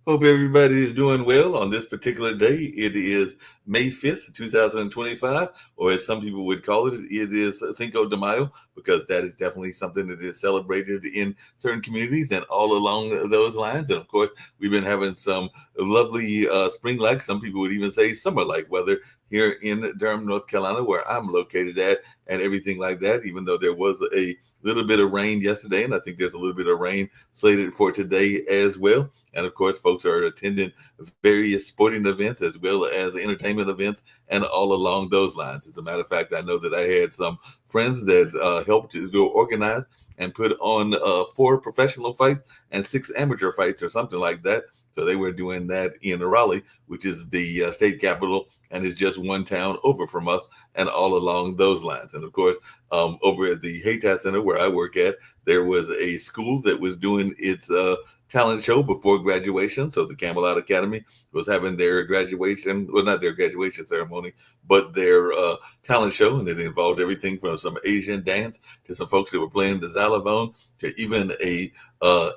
Hope everybody is doing well on this particular day. It is May 5th, 2025, or as some people would call it, it is Cinco de Mayo, because that is definitely something that is celebrated in certain communities and all along those lines. And of course, we've been having some lovely spring-like, some people would even say summer-like weather here in Durham, North Carolina, where I'm located at, and everything like that, even though there was a little bit of rain yesterday, and I think there's a little bit of rain slated for today as well. And of course, folks are attending various sporting events as well as entertainment events and all along those lines. As a matter of fact, I know that I had some friends that helped to organize and put on 4 professional fights and 6 amateur fights or something like that. So they were doing that in Raleigh, which is the state capital, and is just one town over from us, and all along those lines. And of course, over at the Haytat Center where I work at, there was a school that was doing its talent show before graduation. So the Camelot Academy was having their graduation, well, not their graduation ceremony, but their talent show. And it involved everything from some Asian dance to some folks that were playing the xylophone to even a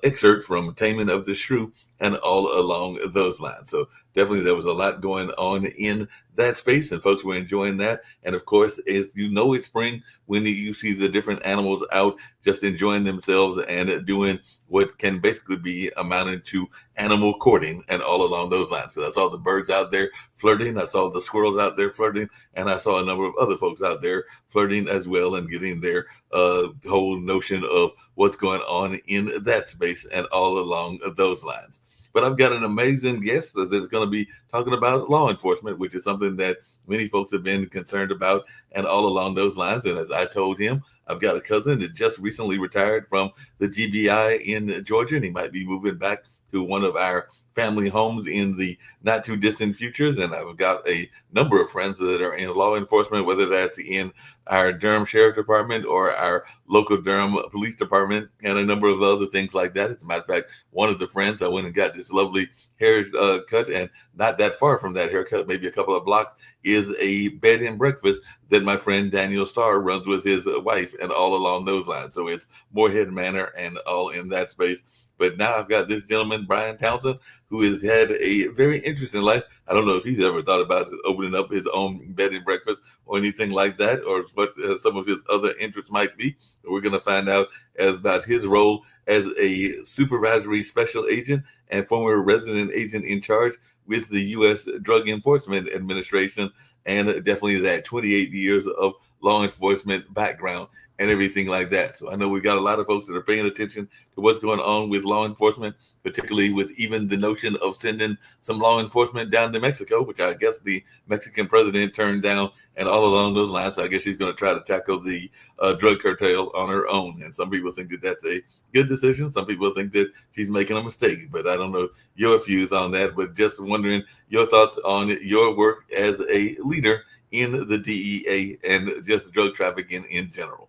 excerpt from Taming of the Shrew and all along those lines. So definitely there was a lot going on in that space, and folks were enjoying that. And of course, as you know, it's spring when you see the different animals out just enjoying themselves and doing what can basically be amounting to animal courting and all along those lines. So I saw the birds out there flirting, I saw the squirrels out there flirting, and I saw a number of other folks out there flirting as well and getting their whole notion of what's going on in that space and all along those lines. But I've got an amazing guest that's going to be talking about law enforcement, which is something that many folks have been concerned about and all along those lines. And as I told him, I've got a cousin that just recently retired from the GBI in Georgia, and he might be moving back to one of our family homes in the not too distant futures. And I've got a number of friends that are in law enforcement, whether that's in our Durham Sheriff Department or our local Durham Police Department, and a number of other things like that. As a matter of fact, one of the friends, I went and got this lovely hair cut, and not that far from that haircut, maybe a couple of blocks, is a bed and breakfast that my friend Daniel Starr runs with his wife, and all along those lines. So it's Moorhead Manor and all in that space. But now I've got this gentleman, Brian Townsend, who has had a very interesting life. I don't know if he's ever thought about opening up his own bed and breakfast or anything like that, or what some of his other interests might be. We're going to find out about his role as a supervisory special agent and former resident agent in charge with the U.S. Drug Enforcement Administration, and definitely that 28 years of law enforcement background and everything like that. So I know we've got a lot of folks that are paying attention to what's going on with law enforcement, particularly with even the notion of sending some law enforcement down to Mexico, which I guess the Mexican president turned down, and all along those lines. So I guess she's going to try to tackle the drug cartel on her own. And some people think that that's a good decision. Some people think that she's making a mistake, but I don't know your views on that. But just wondering your thoughts on your work as a leader in the DEA and just drug trafficking in general.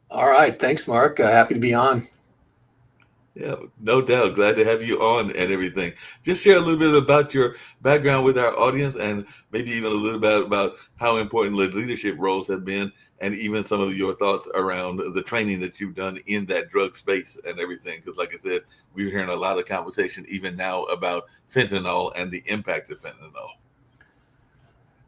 All right. Thanks, Mark. Happy to be on. Yeah, no doubt. Glad to have you on and everything. Just share a little bit about your background with our audience, and maybe even a little bit about how important the leadership roles have been, and even some of your thoughts around the training that you've done in that drug space and everything. Because like I said, we're hearing a lot of conversation even now about fentanyl and the impact of fentanyl.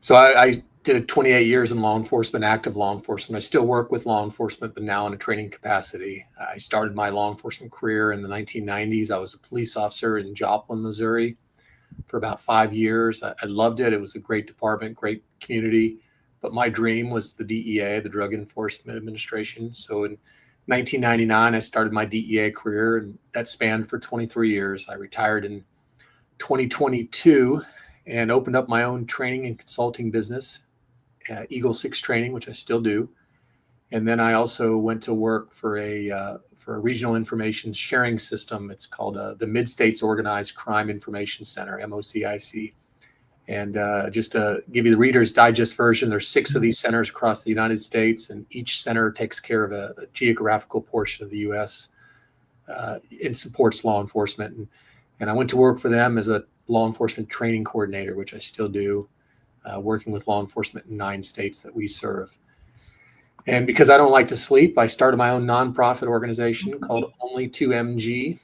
So I did 28 years in law enforcement, active law enforcement. I still work with law enforcement, but now in a training capacity. I started my law enforcement career in the 1990s. I was a police officer in Joplin, Missouri for about 5 years. I loved it. It was a great department, great community. But my dream was the DEA, the Drug Enforcement Administration. So in 1999, I started my DEA career, and that spanned for 23 years. I retired in 2022 and opened up my own training and consulting business, Eagle 6 Training, which I still do. And then I also went to work for a regional information sharing system. It's called the Mid-States Organized Crime Information Center, MOCIC. And just to give you the Reader's Digest version, there's 6 of these centers across the United States, and each center takes care of a geographical portion of the U.S. It supports law enforcement. And I went to work for them as a law enforcement training coordinator, which I still do, working with law enforcement in 9 states that we serve. And because I don't like to sleep, I started my own nonprofit organization called Only 2MG,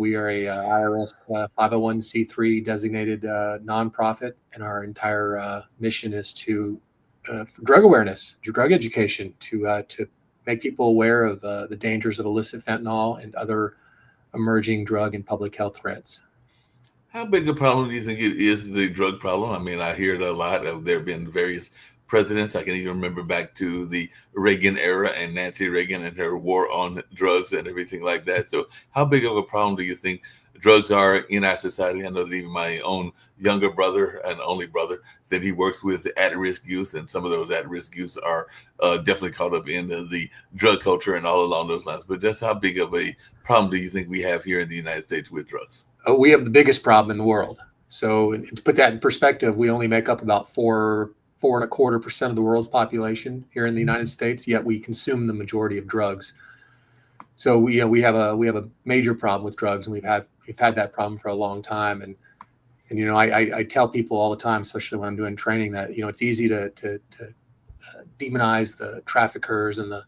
We are a IRS 501c3 designated nonprofit, and our entire mission is to for drug awareness, drug education, to make people aware of the dangers of illicit fentanyl and other emerging drug and public health threats. How big a problem do you think it is, the drug problem? I mean, I hear it a lot. There have been various presidents. I can even remember back to the Reagan era and Nancy Reagan and her war on drugs and everything like that. So, how big of a problem do you think drugs are in our society? I know that even my own younger brother and only brother, that he works with at-risk youth, and some of those at-risk youth are definitely caught up in the drug culture and all along those lines. But just how big of a problem do you think we have here in the United States with drugs? We have the biggest problem in the world. So to put that in perspective, we only make up about 4.25% of the world's population here in the United States, yet we consume the majority of drugs. So we have a major problem with drugs, and we've had that problem for a long time. And I tell people all the time, especially when I'm doing training, that it's easy to demonize the traffickers and the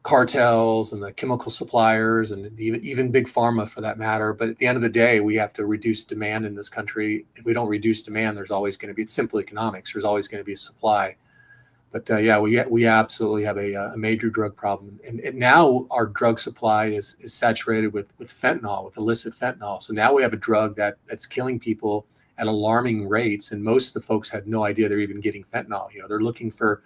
cartels and the chemical suppliers and even big pharma for that matter. But at the end of the day, we have to reduce demand in this country. If we don't reduce demand, there's always going to be, it's simple economics. There's always going to be a supply. But we absolutely have a major drug problem. And now our drug supply is saturated with fentanyl, with illicit fentanyl. So now we have a drug that's killing people at alarming rates. And most of the folks have no idea they're even getting fentanyl. They're looking for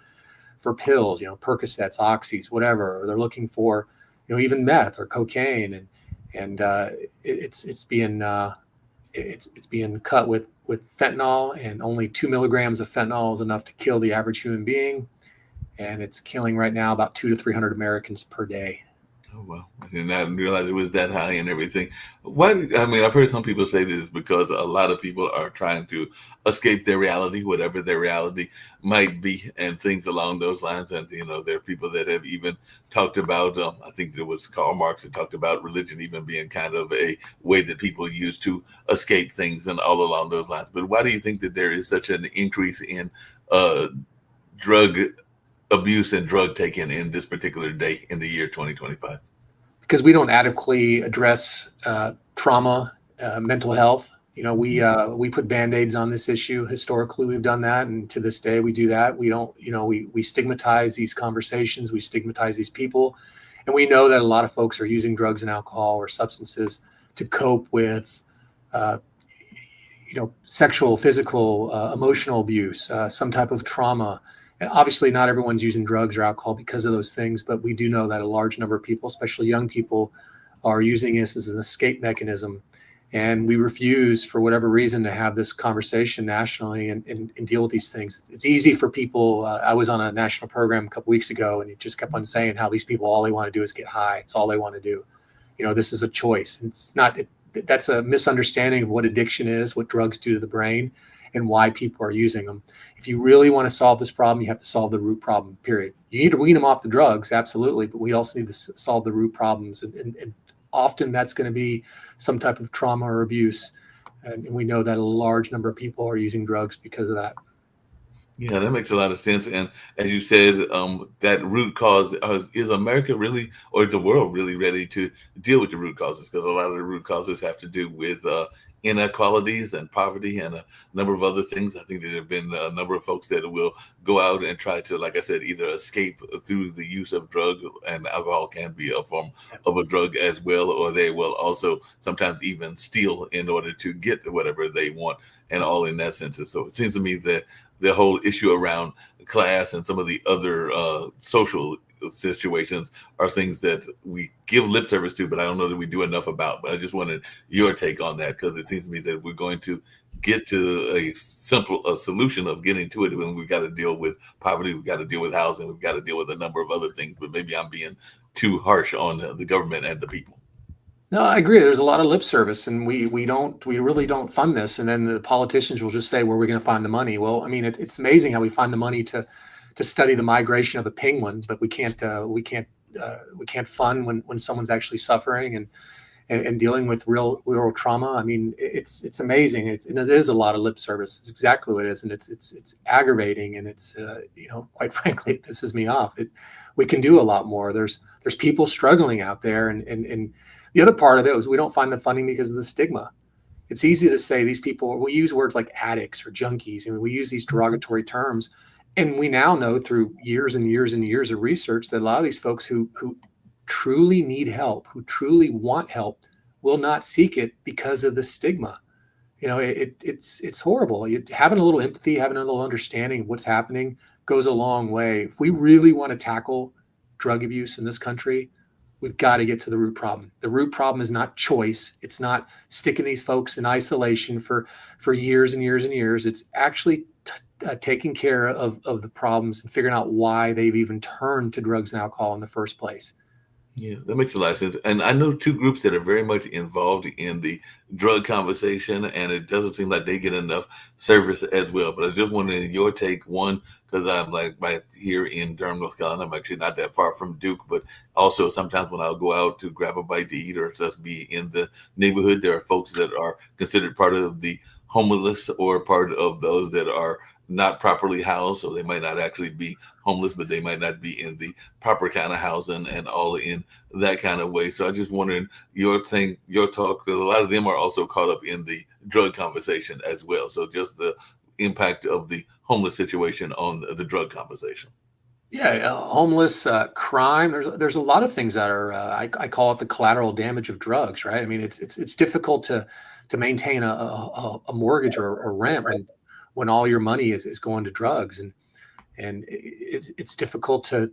pills, Percocets, Oxys, whatever, or they're looking for, even meth or cocaine, and it's being cut with fentanyl, and only 2 milligrams of fentanyl is enough to kill the average human being, and it's killing right now about 200 to 300 Americans per day. Oh, well, I did not realize it was that high and everything. I've heard some people say this is because a lot of people are trying to escape their reality, whatever their reality might be, and things along those lines. And, there are people that have even talked about, I think it was Karl Marx that talked about religion even being kind of a way that people use to escape things and all along those lines. But why do you think that there is such an increase in drug abuse and drug taking in this particular day in the year 2025? Because we don't adequately address trauma, mental health. We put Band-Aids on this issue. Historically, we've done that, and to this day, we do that. We don't, we stigmatize these conversations. We stigmatize these people, and we know that a lot of folks are using drugs and alcohol or substances to cope with, sexual, physical, emotional abuse, some type of trauma. And obviously, not everyone's using drugs or alcohol because of those things, but we do know that a large number of people, especially young people, are using this as an escape mechanism. And we refuse, for whatever reason, to have this conversation nationally and deal with these things. It's easy for people. I was on a national program a couple weeks ago, and it just kept on saying how these people, all they want to do is get high. It's all they want to do. This is a choice. It's not. That's a misunderstanding of what addiction is, what drugs do to the brain, and why people are using them. If you really want to solve this problem, you have to solve the root problem, period. You need to wean them off the drugs, absolutely, but we also need to solve the root problems. And often that's going to be some type of trauma or abuse. And we know that a large number of people are using drugs because of that. Yeah, that makes a lot of sense. And as you said, that root cause is America really, or is the world really ready to deal with the root causes? Because a lot of the root causes have to do with inequalities and poverty and a number of other things. I think there have been a number of folks that will go out and try to, like I said, either escape through the use of drug, and alcohol can be a form of a drug as well, or they will also sometimes even steal in order to get whatever they want, and all in that sense. So it seems to me that the whole issue around class and some of the other social situations are things that we give lip service to, but I don't know that we do enough about. But I just wanted your take on that, because it seems to me that we're going to get to a solution of getting to it when we've got to deal with poverty, we've got to deal with housing, we've got to deal with a number of other things. But maybe I'm being too harsh on the government and the people. No, I agree. There's a lot of lip service, and we really don't fund this. And then the politicians will just say, where are we going to find the money? Well, I mean, it's amazing how we find the money to study the migration of a penguin, but we can't fund when someone's actually suffering and dealing with real trauma. I mean, it's amazing. It is a lot of lip service. It's exactly what it is, and it's aggravating, and it's quite frankly, it pisses me off. We can do a lot more. There's people struggling out there, and The other part of it was we don't find the funding because of the stigma. It's easy to say these people, we use words like addicts or junkies, and we use these derogatory terms. And we now know through years and years and years of research that a lot of these folks who truly need help, who truly want help, will not seek it because of the stigma. It's horrible. Having a little empathy, having a little understanding of what's happening goes a long way. If we really want to tackle drug abuse in this country, we've got to get to the root problem. The root problem is not choice. It's not sticking these folks in isolation for years and years and years. It's actually taking care of the problems and figuring out why they've even turned to drugs and alcohol in the first place. Yeah, that makes a lot of sense. And I know two groups that are very much involved in the drug conversation, and it doesn't seem like they get enough service as well. But I just wanted your take, one, because I'm like right here in Durham, North Carolina. I'm actually not that far from Duke, but also sometimes when I'll go out to grab a bite to eat or just be in the neighborhood, there are folks that are considered part of the homeless or part of those that are not properly housed, so they might not actually be homeless, but they might not be in the proper kind of housing and all in that kind of way. So I just wondering your talk, because a lot of them are also caught up in the drug conversation as well. So just the impact of the homeless situation on the drug conversation. Yeah, homeless, crime. There's a lot of things that are I call it the collateral damage of drugs, right? I mean, it's difficult to maintain a mortgage or rent when all your money is going to drugs, and it's difficult to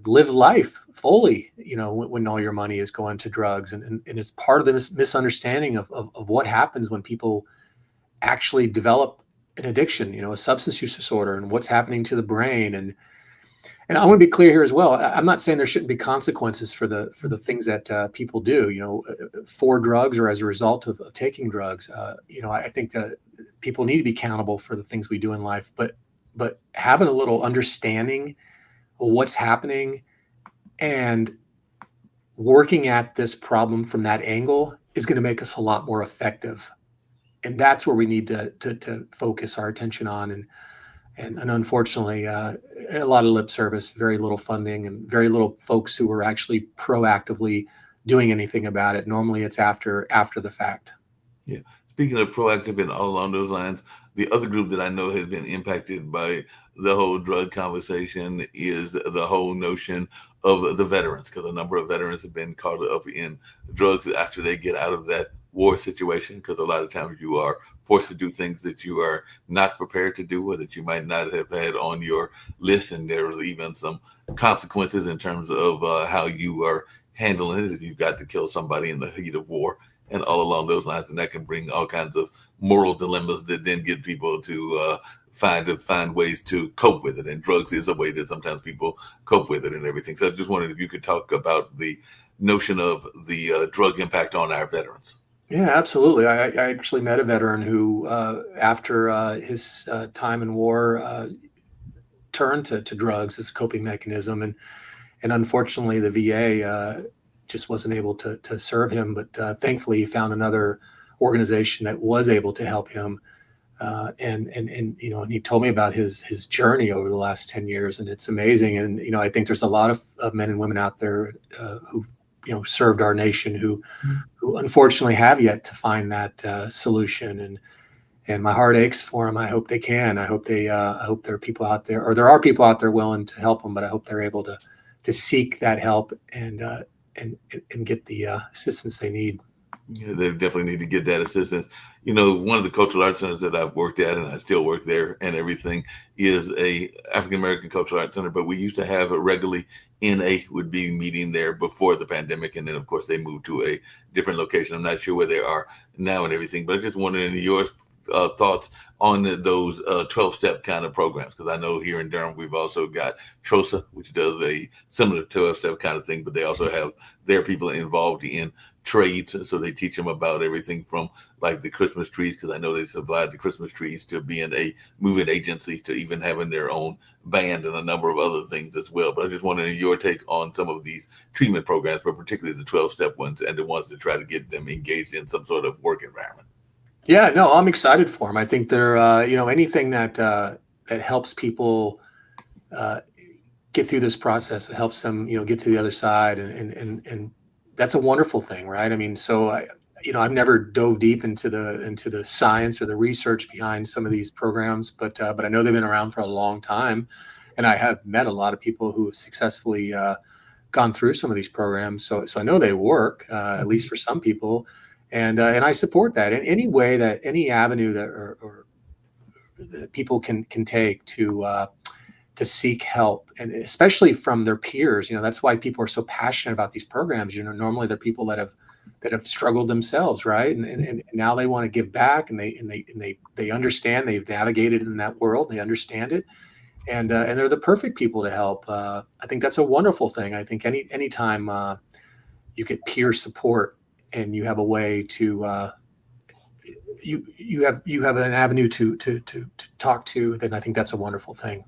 live life fully, when all your money is going to drugs, and it's part of the misunderstanding of what happens when people actually develop an addiction, a substance use disorder, and what's happening to the brain. And I want to be clear here as well. I'm not saying there shouldn't be consequences for the things that people do, for drugs or as a result of taking drugs. I think that people need to be accountable for the things we do in life, but having a little understanding of what's happening and working at this problem from that angle is going to make us a lot more effective. And that's where we need to focus our attention on. And unfortunately, a lot of lip service, very little funding, and very little folks who are actually proactively doing anything about it. Normally it's after the fact. Yeah. Speaking of proactive and all along those lines, the other group that I know has been impacted by the whole drug conversation is the whole notion of the veterans, because a number of veterans have been caught up in drugs after they get out of that war situation, because a lot of times you are forced to do things that you are not prepared to do or that you might not have had on your list. And there's even some consequences in terms of how you are handling it if you've got to kill somebody in the heat of war and all along those lines. And that can bring all kinds of moral dilemmas that then get people to find ways to cope with it. And drugs is a way that sometimes people cope with it and everything. So I just wondered if you could talk about the notion of the drug impact on our veterans. Yeah, absolutely. I actually met a veteran who, after his time in war, turned to drugs as a coping mechanism, and unfortunately, the VA just wasn't able to serve him. But thankfully, he found another organization that was able to help him. And he told me about his journey over the last 10 years, and it's amazing. And I think there's a lot of men and women out there who served our nation who unfortunately have yet to find that solution, and my heart aches for them. I hope they can. I hope there are people out there, or there are people out there willing to help them, but I hope they're able to seek that help and get the assistance they need. Yeah, they definitely need to get that assistance. One of the cultural arts centers that I've worked at, and I still work there and everything, is a African American cultural arts center. But we used to have regularly NA would be meeting there before the pandemic, and then of course they moved to a different location. I'm not sure where they are now and everything, but I just wondering your thoughts on those 12-step kind of programs, because I know here in Durham we've also got TROSA, which does a similar 12-step kind of thing, but they also have their people involved in trades, so they teach them about everything from like the Christmas trees, because I know they supplied the Christmas trees, to being a moving agency, to even having their own band and a number of other things as well. But I just wanted your take on some of these treatment programs, but particularly the 12-step ones and the ones that try to get them engaged in some sort of work environment. Yeah, no, I'm excited for them. I think they're anything that helps people get through this process, that helps them get to the other side and that's a wonderful thing, right? I mean, so I've never dove deep into the science or the research behind some of these programs, but I know they've been around for a long time, and I have met a lot of people who have successfully gone through some of these programs. So I know they work, at least for some people, and I support that in any way, that any avenue that or that people can take to seek help, and especially from their peers. That's why people are so passionate about these programs. Normally they're people that have struggled themselves, right? And now they want to give back, and they understand, they've navigated in that world, they understand it, and they're the perfect people to help. I think that's a wonderful thing. I think anytime you get peer support, and you have a way to you have an avenue to talk to, then I think that's a wonderful thing.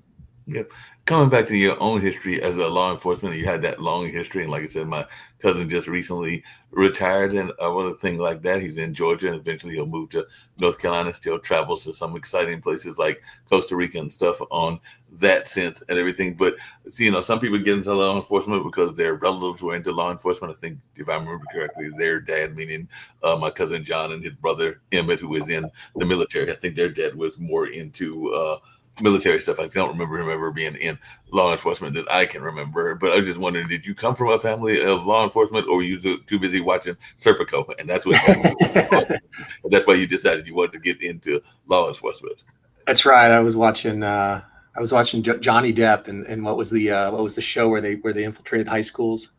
Yep. Coming back to your own history as a law enforcement, you had that long history, and like I said, my cousin just recently retired, and one thing like that, he's in Georgia, and eventually he'll move to North Carolina. Still travels to some exciting places like Costa Rica and stuff on that sense and everything. But some people get into law enforcement because their relatives were into law enforcement. I think, if I remember correctly, their dad, meaning my cousin John, and his brother Emmett, who was in the military, I think their dad was more into military stuff. I don't remember him ever being in law enforcement that I can remember. But I was just wondering, did you come from a family of law enforcement, or were you too busy watching Serpico? And that's what that's why you decided you wanted to get into law enforcement. That's right. I was watching Johnny Depp, and what was the show where they infiltrated high schools?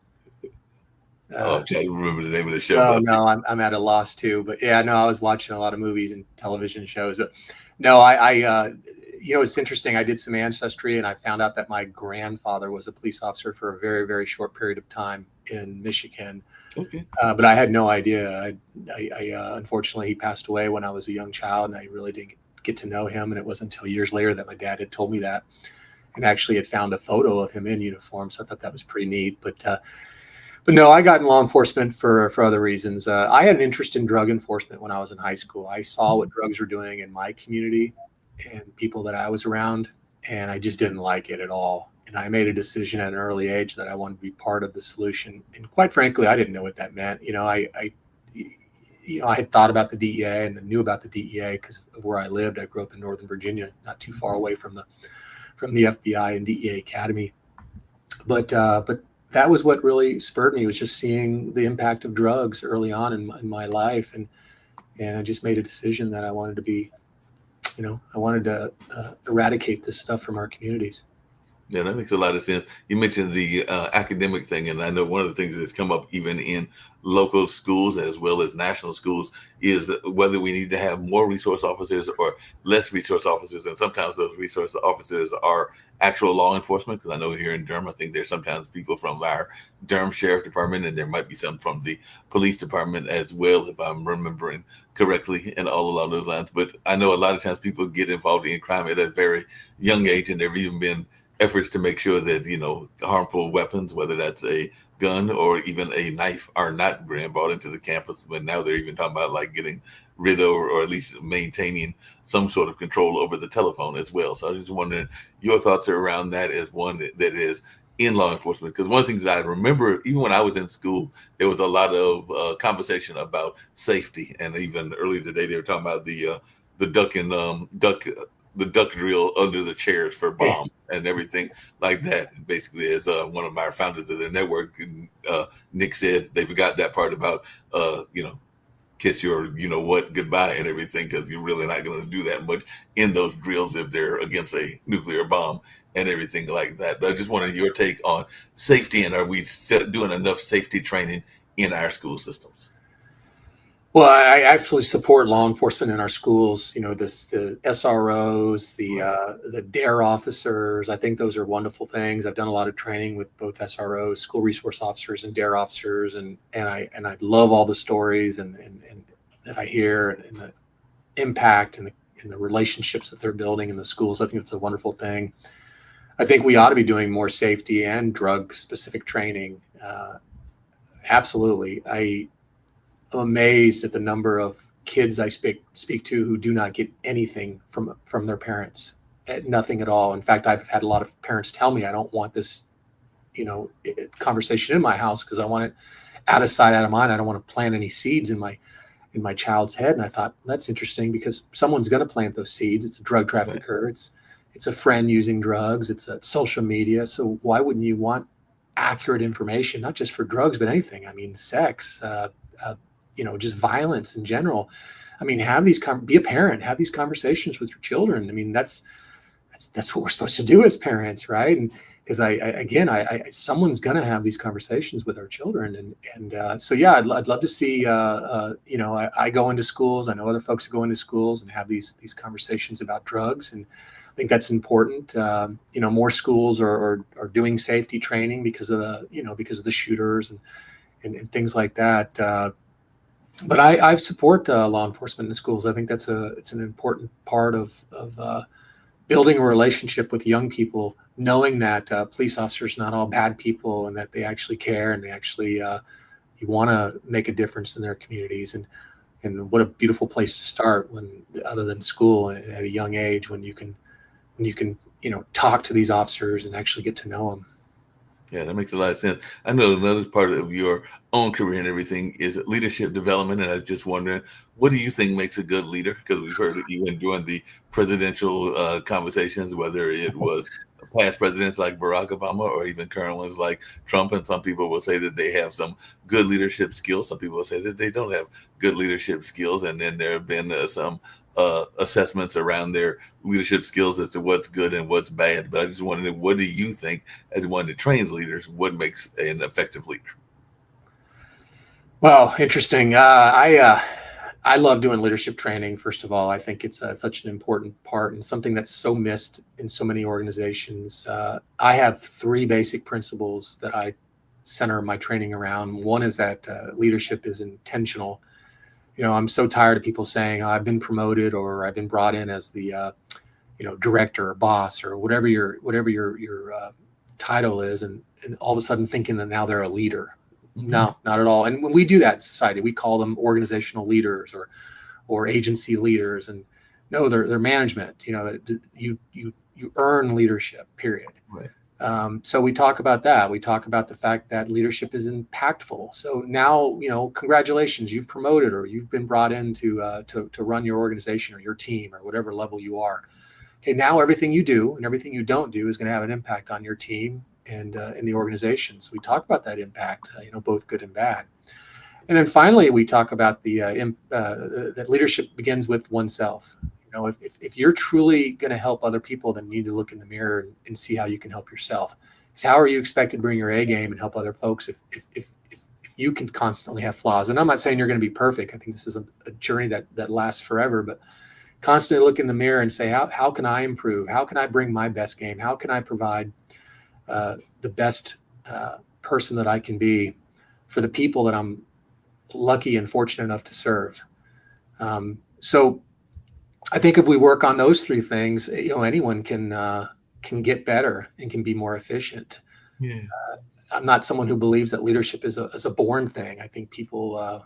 I'm trying to remember the name of the show. Oh no, I'm at a loss too. But yeah, no, I was watching a lot of movies and television shows. But no, I it's interesting. I did some ancestry, and I found out that my grandfather was a police officer for a very, very short period of time in Michigan. Okay. But I had no idea. Unfortunately, he passed away when I was a young child, and I really didn't get to know him. And it wasn't until years later that my dad had told me that, and actually had found a photo of him in uniform. So I thought that was pretty neat. But no, I got in law enforcement for other reasons. I had an interest in drug enforcement when I was in high school. I saw what drugs were doing in my community and people that I was around, and I just didn't like it at all. And I made a decision at an early age that I wanted to be part of the solution. And quite frankly, I didn't know what that meant. I had thought about the DEA and knew about the DEA because of where I lived. I grew up in Northern Virginia, not too far away from the FBI and DEA Academy. But that was what really spurred me, was just seeing the impact of drugs early on in my life, and I just made a decision that I wanted to be. I wanted to eradicate this stuff from our communities. Yeah, that makes a lot of sense. You mentioned the academic thing, and I know one of the things that's come up even in local schools as well as national schools is whether we need to have more resource officers or less resource officers. And sometimes those resource officers are actual law enforcement, because I know here in Durham, I think there's sometimes people from our Durham Sheriff Department, and there might be some from the police department as well, if I'm remembering correctly, and all along those lines. But I know a lot of times people get involved in crime at a very young age, and there have even been efforts to make sure that harmful weapons, whether that's a gun or even a knife, are not brought into the campus. But now they're even talking about like getting rid of, or at least maintaining some sort of control over the telephone as well. So I was just wondering your thoughts around that as one that is in law enforcement, because one of the things I remember, even when I was in school, there was a lot of conversation about safety, and even earlier today they were talking about the duck drill under the chairs for bomb and everything like that. And basically, as one of our founders of the network, Nick, said, they forgot that part about kiss your what goodbye and everything, because you're really not going to do that much in those drills if they're against a nuclear bomb and everything like that. But I just wanted your take on safety, and are we doing enough safety training in our school systems? Well, I actually support law enforcement in our schools. The SROs, the DARE officers. I think those are wonderful things. I've done a lot of training with both SROs, school resource officers, and DARE officers, and I love all the stories and that I hear, and the impact and the relationships that they're building in the schools. I think it's a wonderful thing. I think we ought to be doing more safety and drug specific training. Absolutely. I'm amazed at the number of kids I speak to who do not get anything from their parents, nothing at all. In fact, I've had a lot of parents tell me, I don't want this, conversation in my house because I want it out of sight, out of mind. I don't want to plant any seeds in my child's head. And I thought that's interesting because someone's going to plant those seeds. It's a drug trafficker. Right. It's a friend using drugs. It's a social media. So why wouldn't you want accurate information, not just for drugs, but anything? I mean, sex, just violence in general. I mean, be a parent, have these conversations with your children. I mean, that's what we're supposed to do as parents, right? And because someone's going to have these conversations with our children, and so yeah, I'd love to see. I go into schools. I know other folks go into schools and have these conversations about drugs, and I think that's important. More schools are doing safety training because of the shooters and things like that. But I support law enforcement in the schools. I think it's an important part of building a relationship with young people, knowing that police officers are not all bad people and that they actually care and they actually you want to make a difference in their communities. And what a beautiful place to start other than school at a young age, when you can talk to these officers and actually get to know them. Yeah, that makes a lot of sense. I know another part of your own career and everything is leadership development. And I was just wondering, what do you think makes a good leader? Because we've heard it even during the presidential conversations, whether it was past presidents like Barack Obama or even current ones like Trump. And some people will say that they have some good leadership skills. Some people will say that they don't have good leadership skills. And then there have been some assessments around their leadership skills as to what's good and what's bad. But I just wanted to know, what do you think, as one that trains leaders, what makes an effective leader? Well, interesting. I love doing leadership training. First of all, I think it's such an important part and something that's so missed in so many organizations. I have 3 basic principles that I center my training around. One is that leadership is intentional. I'm so tired of people saying, I've been promoted or I've been brought in as the director or boss or whatever your title is, and all of a sudden thinking that now they're a leader. No, not at all. And when we do that in society, we call them organizational leaders or agency leaders. And no, they're management. You earn leadership, period. Right. So we talk about that. We talk about the fact that leadership is impactful. So now, congratulations, you've promoted or you've been brought in to run your organization or your team or whatever level you are. Okay, now everything you do and everything you don't do is going to have an impact on your team and in the organization. So we talk about that impact, both good and bad. And then finally, we talk about that leadership begins with oneself. If you're truly going to help other people, then you need to look in the mirror and see how you can help yourself. Because how are you expected to bring your A game and help other folks if you can constantly have flaws? And I'm not saying you're going to be perfect. I think this is a journey that lasts forever, but constantly look in the mirror and say, how can I improve? How can I bring my best game? How can I provide the best person that I can be for the people that I'm lucky and fortunate enough to serve? So I think if we work on those 3 things, anyone can get better and can be more efficient. Yeah. I'm not someone who believes that leadership is a born thing. I think people,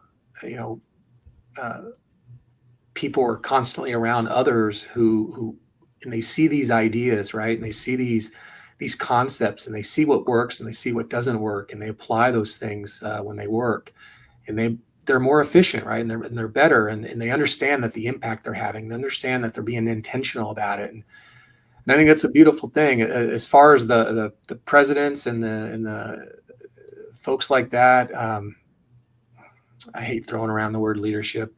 people are constantly around others who and they see these ideas, right? And they see these concepts and they see what works and they see what doesn't work and they apply those things when they work, and they're more efficient, right? And they're better, and they understand that the impact they're having. They understand that they're being intentional about it, and I think that's a beautiful thing. As far as the presidents and the folks like that, I hate throwing around the word leadership.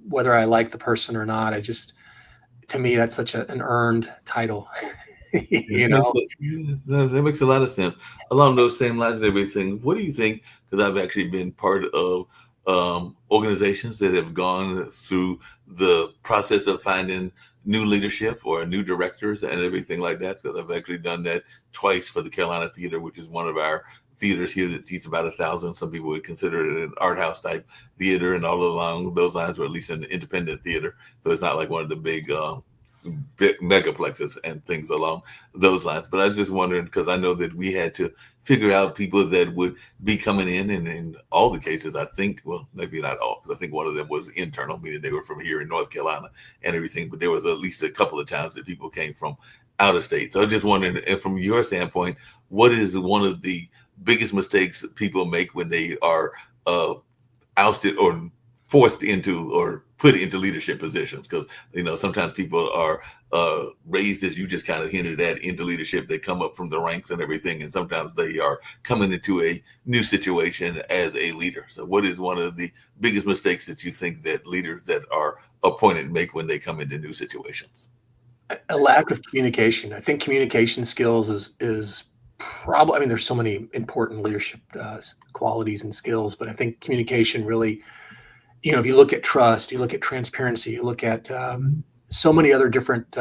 Whether I like the person or not, to me that's such an earned title. That makes a lot of sense. Along those same lines and everything, what do you think? Because I've actually been part of organizations that have gone through the process of finding new leadership or new directors and everything like that. Because I've actually done that twice for the Carolina Theater, which is one of our theaters here that seats about 1,000. Some people would consider it an art house type theater, and all along those lines, or at least an independent theater. So it's not like one of the big megaplexes and things along those lines. But I was just wondering, because I know that we had to figure out people that would be coming in, and in all the cases, I think, well, maybe not all, because I think one of them was internal, meaning they were from here in North Carolina and everything, but there was at least a couple of times that people came from out of state. So I was just wondering, and from your standpoint, what is one of the biggest mistakes people make when they are ousted or forced into or put into leadership positions? Because sometimes people are raised, as you just kind of hinted at, into leadership. They come up from the ranks and everything, and sometimes they are coming into a new situation as a leader. So what is one of the biggest mistakes that you think that leaders that are appointed make when they come into new situations? A lack of communication. I think communication skills is probably, I mean, there's so many important leadership qualities and skills, but I think communication really, if you look at trust, you look at transparency, you look at so many other different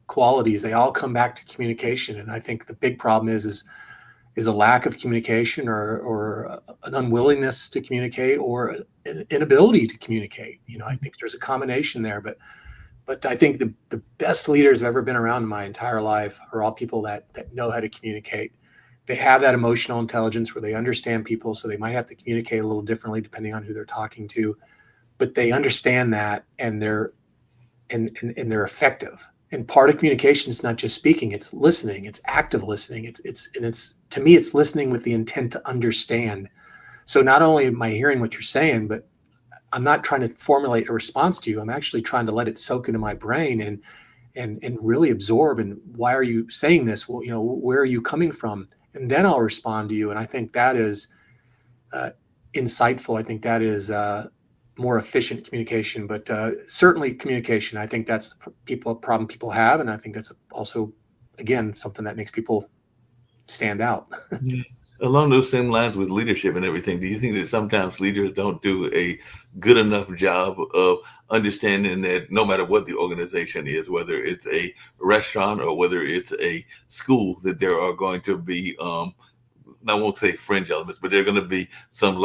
qualities, they all come back to communication. And I think the big problem is a lack of communication, or an unwillingness to communicate, or an inability to communicate. I think there's a combination there, but I think the best leaders I've ever been around in my entire life are all people that know how to communicate. They have that emotional intelligence where they understand people, so they might have to communicate a little differently depending on who they're talking to, but they understand that, and they're effective. And part of communication is not just speaking; it's listening. It's active listening. It's to me, it's listening with the intent to understand. So not only am I hearing what you're saying, but I'm not trying to formulate a response to you. I'm actually trying to let it soak into my brain and really absorb. And why are you saying this? Well, where are you coming from? And then I'll respond to you. And I think that is insightful. I think that is more efficient communication. But certainly communication, I think that's the problem people have. And I think that's also, again, something that makes people stand out. Yeah. Along those same lines with leadership and everything, do you think that sometimes leaders don't do a good enough job of understanding that no matter what the organization is, whether it's a restaurant or whether it's a school, that there are going to be, I won't say fringe elements, but there are going to be some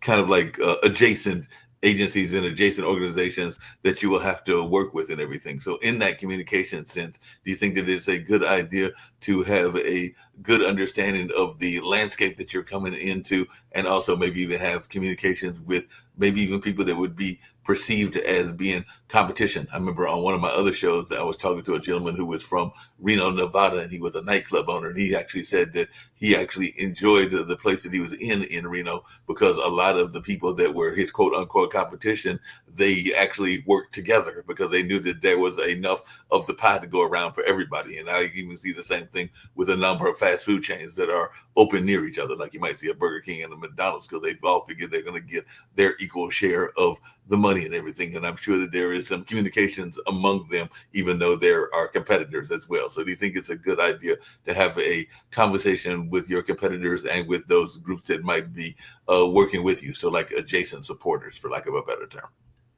kind of like adjacent agencies and adjacent organizations that you will have to work with and everything. So in that communication sense, do you think that it's a good idea to have a good understanding of the landscape that you're coming into, and also maybe even have communications with maybe even people that would be perceived as being competition? I remember on one of my other shows, I was talking to a gentleman who was from Reno, Nevada, and he was a nightclub owner. And he actually said that he actually enjoyed the place that he was in Reno, because a lot of the people that were his quote unquote competition, they actually worked together because they knew that there was enough of the pie to go around for everybody. And I even see the same thing with a number of fast food chains that are open near each other. Like you might see a Burger King and a McDonald's, because they all figure they're going to get their equal share of the money and everything. And I'm sure that there is some communications among them, even though there are competitors as well. So do you think it's a good idea to have a conversation with your competitors and with those groups that might be working with you? So like adjacent supporters, for lack of a better term.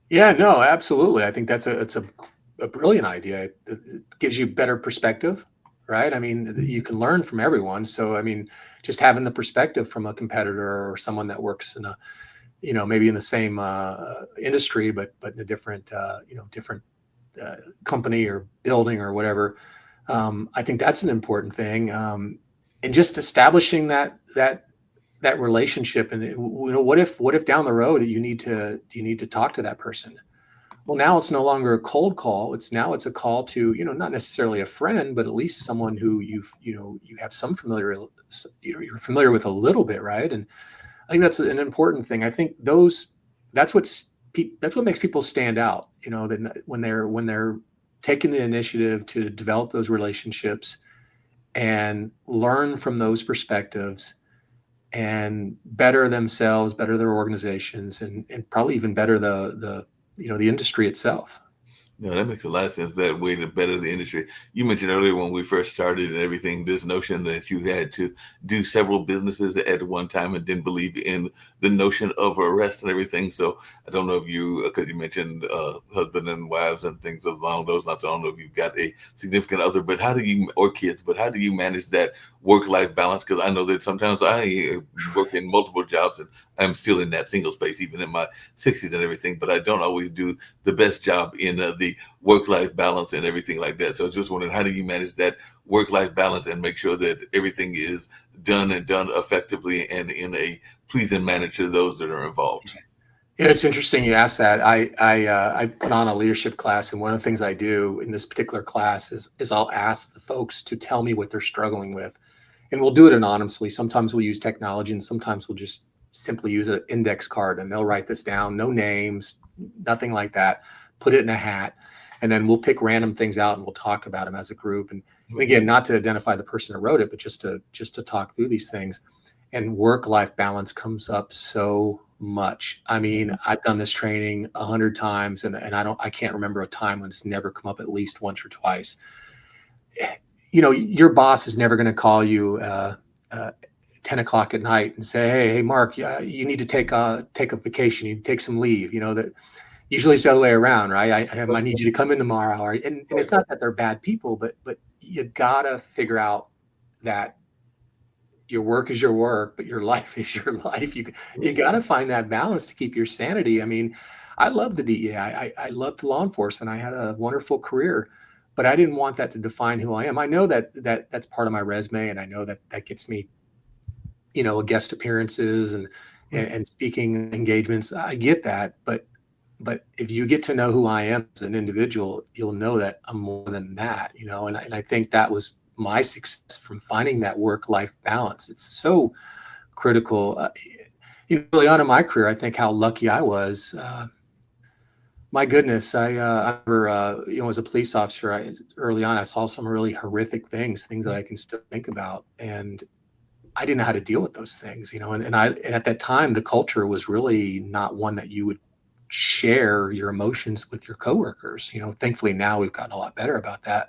Yeah, no, absolutely. I think it's a brilliant idea. It gives you better perspective, right? I mean, you can learn from everyone. So, I mean, just having the perspective from a competitor or someone that works in a, maybe in the same industry, but in a different, different company or building or whatever. I think that's an important thing. And just establishing that relationship. And what if down the road you need to talk to that person? Well, now it's no longer a cold call. It's a call to, not necessarily a friend, but at least someone who you have some you're familiar with a little bit, right? And I think that's an important thing. I think that's what makes people stand out. That when they're taking the initiative to develop those relationships and learn from those perspectives and better themselves, better their organizations, and probably even better the industry itself. No, that makes a lot of sense, that way to better the industry. You mentioned earlier when we first started and everything, this notion that you had to do several businesses at one time and didn't believe in the notion of arrest and everything. So I don't know if because you mentioned husband and wives and things along those lines. I don't know if you've got a significant other, but or kids, but how do you manage that work-life balance? Because I know that sometimes I work in multiple jobs and I'm still in that single space, even in my 60s and everything, but I don't always do the best job in the work-life balance and everything like that. So I was just wondering, how do you manage that work-life balance and make sure that everything is done effectively and in a pleasing manner to those that are involved? Yeah, it's interesting you asked that. I put on a leadership class, and one of the things I do in this particular class is I'll ask the folks to tell me what they're struggling with. and we'll do it anonymously. Sometimes we'll use technology, and sometimes we'll just simply use an index card, and they'll write this down, no names, nothing like that, put it in a hat, and then we'll pick random things out and we'll talk about them as a group. And again, not to identify the person who wrote it, but just to talk through these things. And work-life balance comes up so much. I mean, I've done this training 100 times, and I can't remember a time when it's never come up at least once or twice. You know, your boss is never going to call you 10 o'clock at night and say, hey, Mark, you need to take a vacation. You need to take some leave. You know, that usually it's the other way around, right? I need you to come in tomorrow. And it's not that they're bad people, but you gotta figure out that your work is your work, but your life is your life. You gotta find that balance to keep your sanity. I mean, I love the DEA. I loved law enforcement. I had a wonderful career, but I didn't want that to define who I am. I know that's part of my resume, and I know that gets me, you know, guest appearances and speaking engagements. I get that, but if you get to know who I am as an individual, you'll know that I'm more than that, you know. And I think that was my success from finding that work-life balance. It's so critical. Early on in my career, I think how lucky I was. My goodness, I remember, you know, as a police officer, early on, I saw some really horrific things that I can still think about, and I didn't know how to deal with those things, you know. And at that time, the culture was really not one that you would share your emotions with your coworkers. You know, thankfully now we've gotten a lot better about that.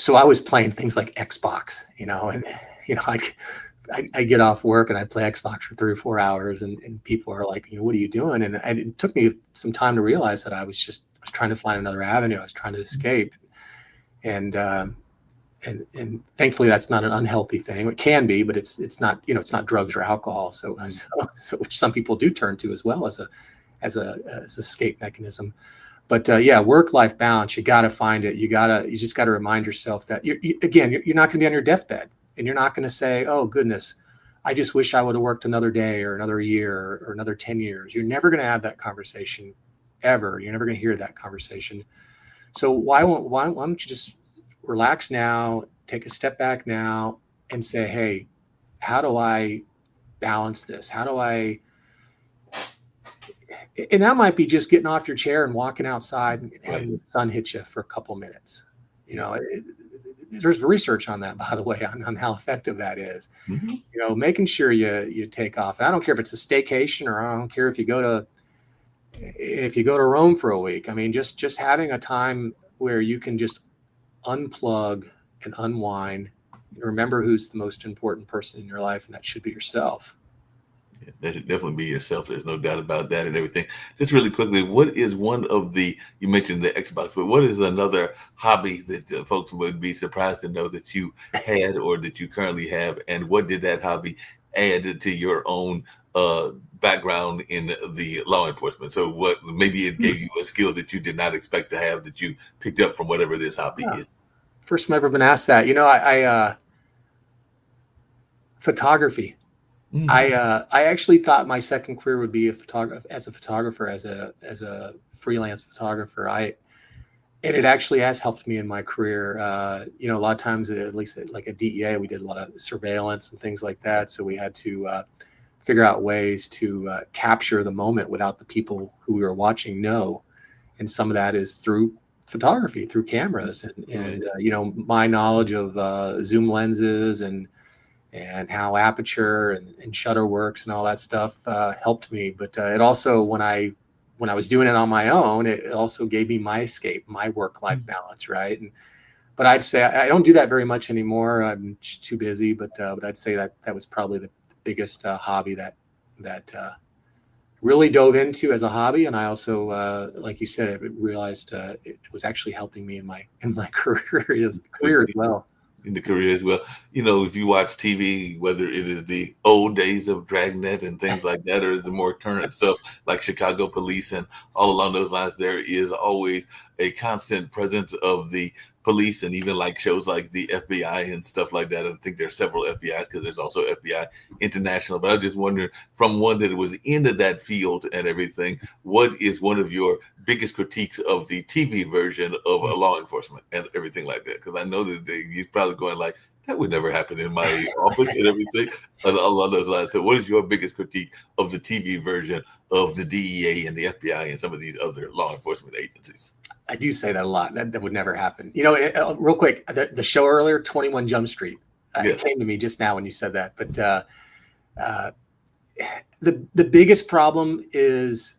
So I was playing things like Xbox, you know, and you know, I get off work and I play Xbox for 3 or 4 hours, and people are like, you know, what are you doing? And it took me some time to realize that I was trying to find another avenue. I was trying to escape, and thankfully that's not an unhealthy thing. It can be, but it's not, you know, it's not drugs or alcohol. So which some people do turn to as well as a escape mechanism. But yeah, work-life balance, you got to find it. You just got to remind yourself that you're not going to be on your deathbed, and you're not going to say, oh goodness, I just wish I would have worked another day or another year or another 10 years. You're never going to have that conversation ever. You're never going to hear that conversation. So why don't you just relax now, take a step back now, and say, hey, how do I balance this? How do I, and that might be just getting off your chair and walking outside and having the sun hit you for a couple minutes. You know, there's research on that, by the way, on how effective that is. Mm-hmm. You know, making sure you take off. And I don't care if it's a staycation, or I don't care if you go to Rome for a week. I mean, just having a time where you can just unplug and unwind and remember who's the most important person in your life, and that should be yourself. Yeah, that should definitely be yourself. There's no doubt about that and everything. Just really quickly, what is one of the, you mentioned the Xbox, but what is another hobby that folks would be surprised to know that you had or that you currently have? And what did that hobby add to your own background in the law enforcement? So what, maybe it gave you a skill that you did not expect to have that you picked up from whatever this hobby is. First time I've ever been asked that. You know, I photography. Mm. I actually thought my second career would be as a freelance photographer. And it actually has helped me in my career. You know, a lot of times, at least like at DEA, we did a lot of surveillance and things like that. So we had to figure out ways to capture the moment without the people who we were watching know. And some of that is through photography, through cameras, and you know, my knowledge of zoom lenses and how aperture and shutter works and all that stuff helped me. But it also, when I was doing it on my own, it also gave me my escape, my work-life balance, right? But I'd say I don't do that very much anymore. I'm too busy. But I'd say that was probably the biggest hobby that really dove into as a hobby. And I also, like you said, I realized it was actually helping me in my career as well. In the career as well. You know, if you watch TV, whether it is the old days of Dragnet and things like that, or is the more current stuff like Chicago Police and all along those lines, there is always a constant presence of the police, and even like shows like the FBI and stuff like that. I think there's several FBIs because there's also FBI International. But I was just wondering, from one that was into that field and everything, what is one of your biggest critiques of the TV version of law enforcement and everything like that? Because I know that you're probably going like, that would never happen in my office and everything. Along those lines. So, what is your biggest critique of the TV version of the DEA and the FBI and some of these other law enforcement agencies? I do say that a lot. That would never happen. Real quick, the show earlier, 21 Jump Street. It Yes. came to me just now when you said that. But the biggest problem is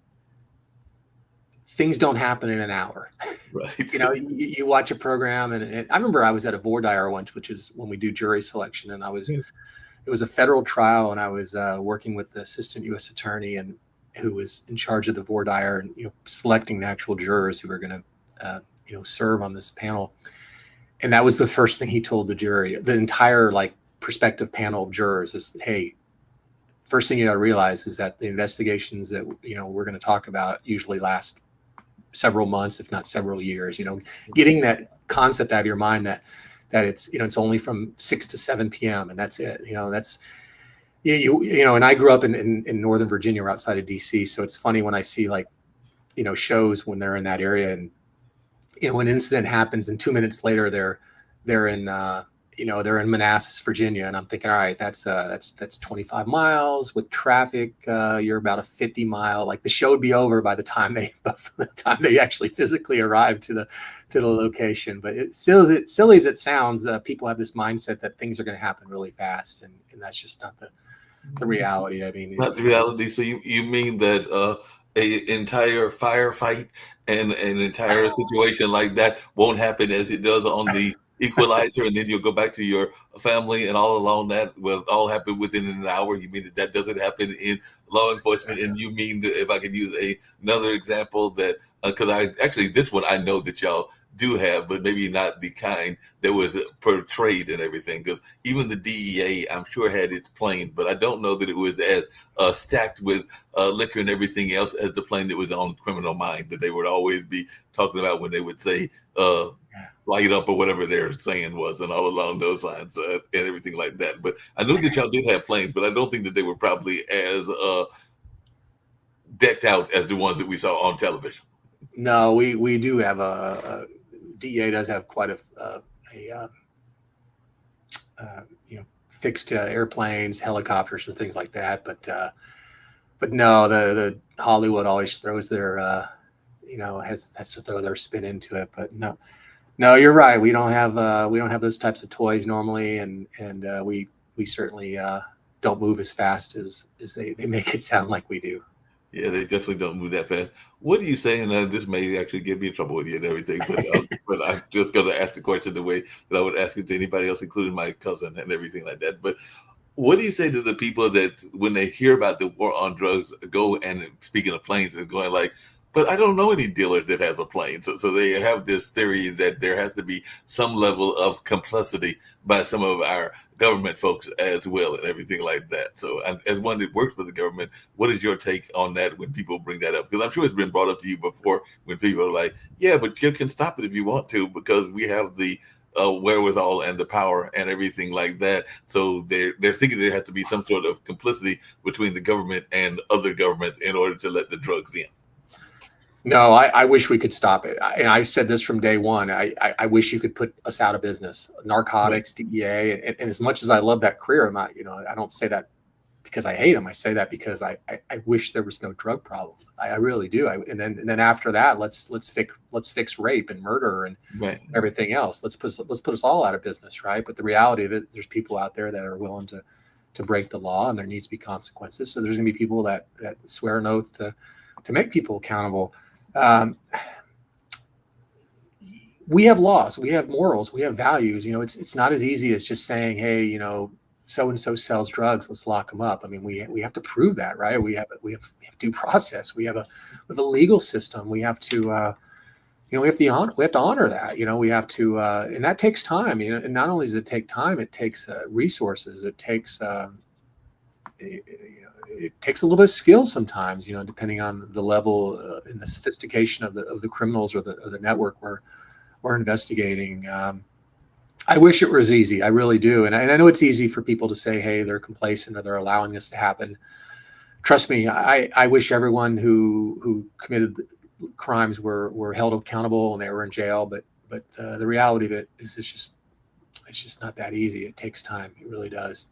things don't happen in an hour. Right. You watch a program, and I remember I was at a voir dire once, which is when we do jury selection, and it was a federal trial, and I was working with the assistant U.S. attorney, and who was in charge of the voir dire, and selecting the actual jurors who were going to serve on this panel. And that was the first thing he told the jury, the entire prospective panel of jurors, is, hey, first thing you got to realize is that the investigations that we're going to talk about usually last several months, if not several years. Getting that concept out of your mind that it's it's only from 6 to 7 p.m. and that's it. That's and I grew up in Northern Virginia, or outside of DC, so it's funny when I see shows when they're in that area, and when an incident happens and 2 minutes later they're in Manassas, Virginia, and I'm thinking, all right, that's 25 miles with traffic. You're about a 50-mile. The show would be over by the time they actually physically arrive to the location. But silly as it sounds, people have this mindset that things are going to happen really fast, and that's just not the reality. I mean, not the reality. So you mean that a entire firefight and an entire situation like that won't happen as it does on the Equalizer, and then you'll go back to your family, and all along that will all happen within an hour? You mean that doesn't happen in law enforcement? And you mean that, if I could use another example, that because this one I know that y'all do have, but maybe not the kind that was portrayed and everything, because even the DEA, I'm sure, had its plane, but I don't know that it was as stacked with liquor and everything else as the plane that was on Criminal Mind, that they would always be talking about when they would say light up, or whatever their saying was, and all along those lines, and everything like that. But I know that y'all did have planes, but I don't think that they were probably as decked out as the ones that we saw on television. No, we do have a DEA does have quite a fixed airplanes, helicopters, and things like that. But no, the Hollywood always throws their has to throw their spin into it. But no, you're right. We don't have those types of toys normally, and we certainly don't move as fast as they make it sound like we do. Yeah, they definitely don't move that fast. What are you saying? This may actually get me in trouble with you and everything, but I'm just going to ask the question the way that I would ask it to anybody else, including my cousin and everything like that. But what do you say to the people that, when they hear about the war on drugs, go and, speaking of planes, and going like, but I don't know any dealer that has a plane. So they have this theory that there has to be some level of complicity by some of our government folks as well, and everything like that. So, as one that works for the government, what is your take on that when people bring that up? Because I'm sure it's been brought up to you before, when people are like, yeah, but you can stop it if you want to, because we have the wherewithal and the power and everything like that. So they're thinking there has to be some sort of complicity between the government and other governments in order to let the drugs in. No, I wish we could stop it. And I said this from day one. I wish you could put us out of business. Narcotics, DEA, and as much as I love that career, I'm not, I don't say that because I hate them. I say that because I wish there was no drug problem. I really do. And then after that, let's fix rape and murder and everything else. Let's put us all out of business, right? But the reality of it, there's people out there that are willing to break the law, and there needs to be consequences. So there's going to be people that swear an oath to make people accountable. We have laws, we have morals, we have values. It's not as easy as just saying, hey, so and so sells drugs, let's lock them up. I mean, we have to prove that, right? We have due process. We have a legal system. We have to we have to honor that. We have to, and that takes time. And not only does it take time, it takes resources. It takes it takes a little bit of skill sometimes, depending on the level and the sophistication of the criminals or the network we're investigating. I wish it was easy. I really do. And I know it's easy for people to say, hey, they're complacent or they're allowing this to happen. Trust me, I wish everyone who committed crimes were held accountable and they were in jail. But the reality of it is, it's just it's just not that easy. It takes time. It really does.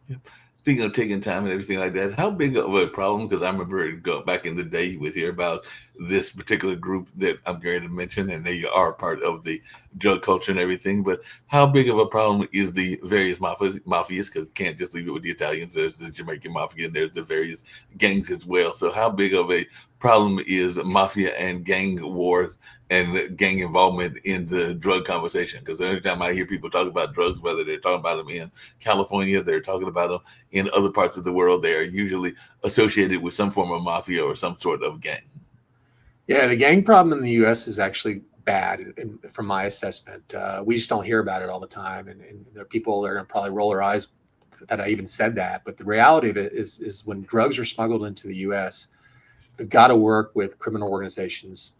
Yeah. Speaking of taking time and everything like that, how big of a problem? Because I remember back in the day, you would hear about this particular group that I'm going to mention, and they are part of the drug culture and everything. But how big of a problem is the various mafias? Because you can't just leave it with the Italians. There's the Jamaican mafia, and there's the various gangs as well. So how big of a problem is mafia and gang wars and gang involvement in the drug conversation? Because every time I hear people talk about drugs, whether they're talking about them in California, they're talking about them in other parts of the world, they are usually associated with some form of mafia or some sort of gang. Yeah, the gang problem in the U.S. is actually bad, from my assessment. We just don't hear about it all the time, and there are people that are going to probably roll their eyes that I even said that. But the reality of it is when drugs are smuggled into the U.S., they've got to work with criminal organizations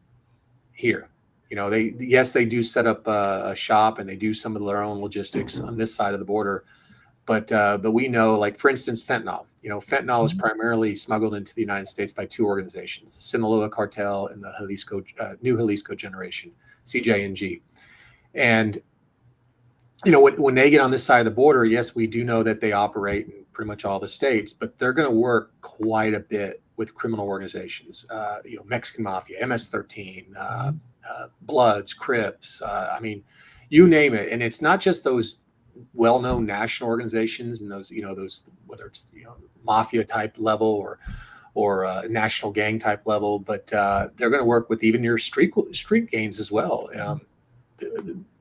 here. They do set up a shop and they do some of their own logistics on this side of the border. But we know, like, for instance, fentanyl. Fentanyl is primarily smuggled into the United States by two organizations: the Sinaloa cartel and the New Jalisco Generation, CJNG. And when they get on this side of the border, yes, we do know that they operate in pretty much all the states, but they're going to work quite a bit with criminal organizations. Mexican Mafia, MS-13, Bloods, Crips. You name it, and it's not just those well-known national organizations and those whether it's mafia type level or national gang type level, but they're going to work with even your street gangs as well.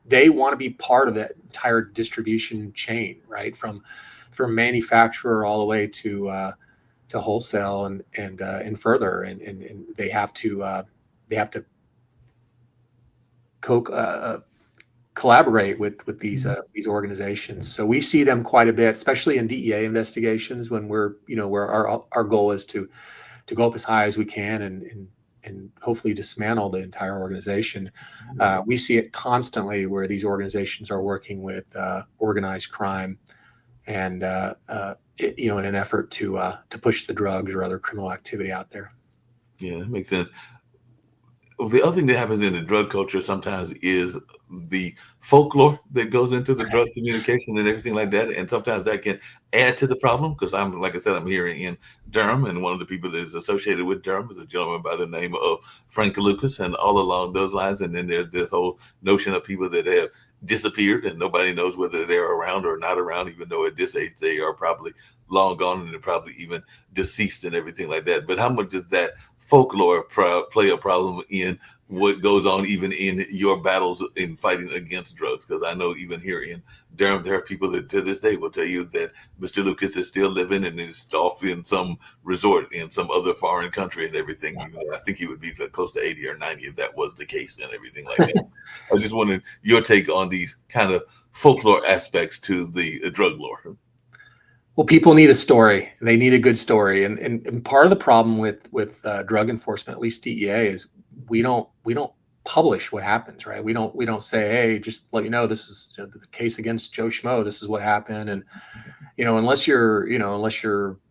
They want to be part of that entire distribution chain, right, from manufacturer all the way to wholesale and further, and they have to collaborate with these organizations. So we see them quite a bit, especially in DEA investigations, when where our goal is to go up as high as we can and hopefully dismantle the entire organization. We see it constantly where these organizations are working with organized crime and in an effort to push the drugs or other criminal activity out there. Yeah, that makes sense. The other thing that happens in the drug culture sometimes is the folklore that goes into the drug communication and everything like that. And sometimes that can add to the problem, because like I said, I'm here in Durham, and one of the people that is associated with Durham is a gentleman by the name of Frank Lucas, and all along those lines. And then there's this whole notion of people that have disappeared and nobody knows whether they're around or not around, even though at this age they are probably long gone and they're probably even deceased and everything like that. But how much does that folklore play a problem in what goes on even in your battles in fighting against drugs? Because I know even here in Durham, there are people that to this day will tell you that Mr. Lucas is still living and is off in some resort in some other foreign country and everything. Even though I think he would be close to 80 or 90 if that was the case and everything like that. I just wanted your take on these kind of folklore aspects to the drug lore. Well, people need a story. They need a good story, and part of the problem with drug enforcement, at least DEA, is we don't publish what happens, right? We don't say, hey, just let you know, this is the case against Joe Schmo. This is what happened, and unless you're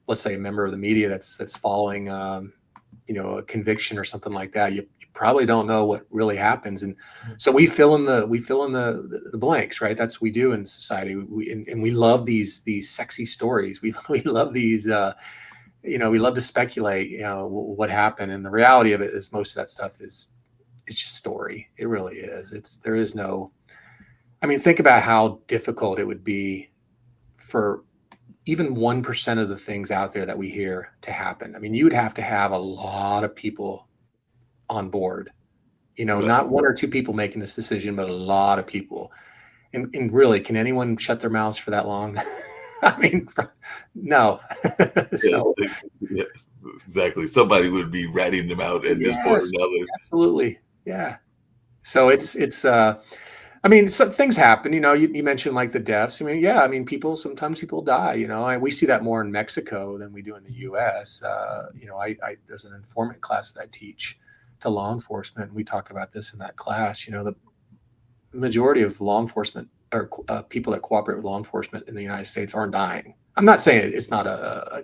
let's say a member of the media that's following a conviction or something like that, you probably don't know what really happens. And so we fill in the blanks, right? That's what we do in society. We love these sexy stories. We love these, we love to speculate, what happened. And the reality of it is most of that stuff it's just story. It really is. There is no, think about how difficult it would be for even 1% of the things out there that we hear to happen. You would have to have a lot of people on board, not one or two people making this decision, but a lot of people. And really, can anyone shut their mouths for that long? No. So, yes, exactly. Somebody would be ratting them out at this point or another. Absolutely. Yeah. So it's some things happen, you mentioned like the deaths. Sometimes people die, we see that more in Mexico than we do in the US. There's an informant class that I teach to law enforcement. We talk about this in that class. The majority of law enforcement or people that cooperate with law enforcement in the United States aren't dying. I'm not saying it's not a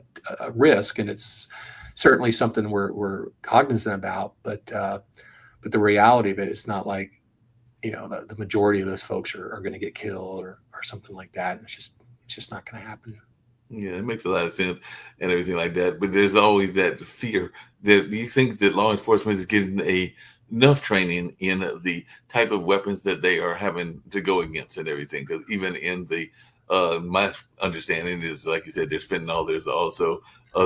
risk, and it's certainly something we're cognizant about, but the reality of it, it's not like the majority of those folks are going to get killed or something like that. And it's just not going to happen. Yeah, it makes a lot of sense and everything like that. But there's always that fear that you think that law enforcement is getting enough training in the type of weapons that they are having to go against and everything. Because even in the my understanding is, like you said, there's fentanyl. There's also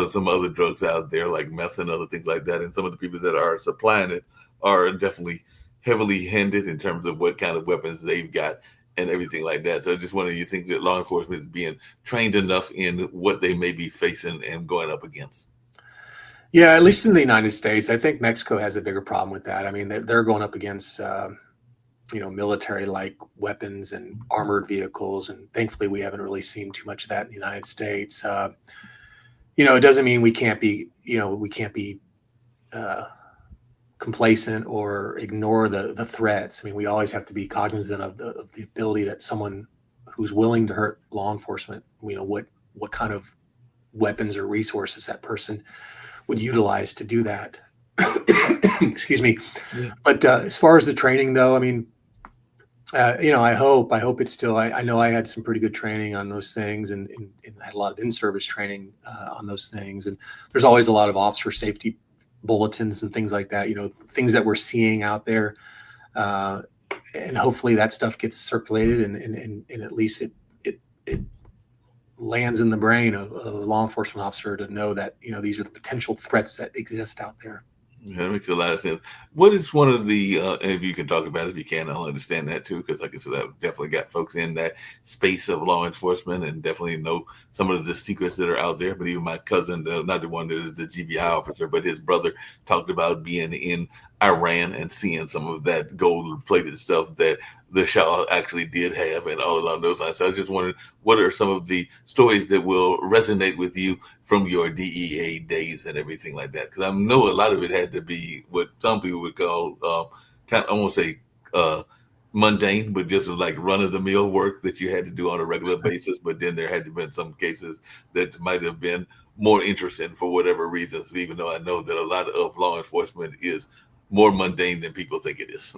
some other drugs out there like meth and other things like that. And some of the people that are supplying it are definitely heavily handed in terms of what kind of weapons they've got and everything like that. So I just wonder, you think that law enforcement is being trained enough in what they may be facing and going up against? Yeah, at least in the United States. I think Mexico has a bigger problem with that. I mean, they're going up against military-like weapons and armored vehicles, and thankfully we haven't really seen too much of that in the United States. It doesn't mean we can't be complacent or ignore the threats. I mean, we always have to be cognizant of the ability that someone who's willing to hurt law enforcement, what kind of weapons or resources that person would utilize to do that. Excuse me. Yeah. But as far as the training, though, I mean, I hope it's still. I know I had some pretty good training on those things, and had a lot of in-service training on those things. And there's always a lot of officer safety bulletins and things like that. Things that we're seeing out there, and hopefully that stuff gets circulated, and at least it lands in the brain of a law enforcement officer to know that these are the potential threats that exist out there. Yeah, that makes a lot of sense. What is one of the, if you can talk about it, if you can, I'll understand that too, because like I said, I've definitely got folks in that space of law enforcement and definitely know some of the secrets that are out there. But even my cousin, not the one that is the GBI officer, but his brother talked about being in Iran and seeing some of that gold-plated stuff that the Shah actually did have and all along those lines. So I just wondered, what are some of the stories that will resonate with you from your DEA days and everything like that? Because I know a lot of it had to be what some people would call, I won't say mundane, but just like run-of-the-mill work that you had to do on a regular basis. But then there had to have been some cases that might have been more interesting for whatever reasons, even though I know that a lot of law enforcement is more mundane than people think it is.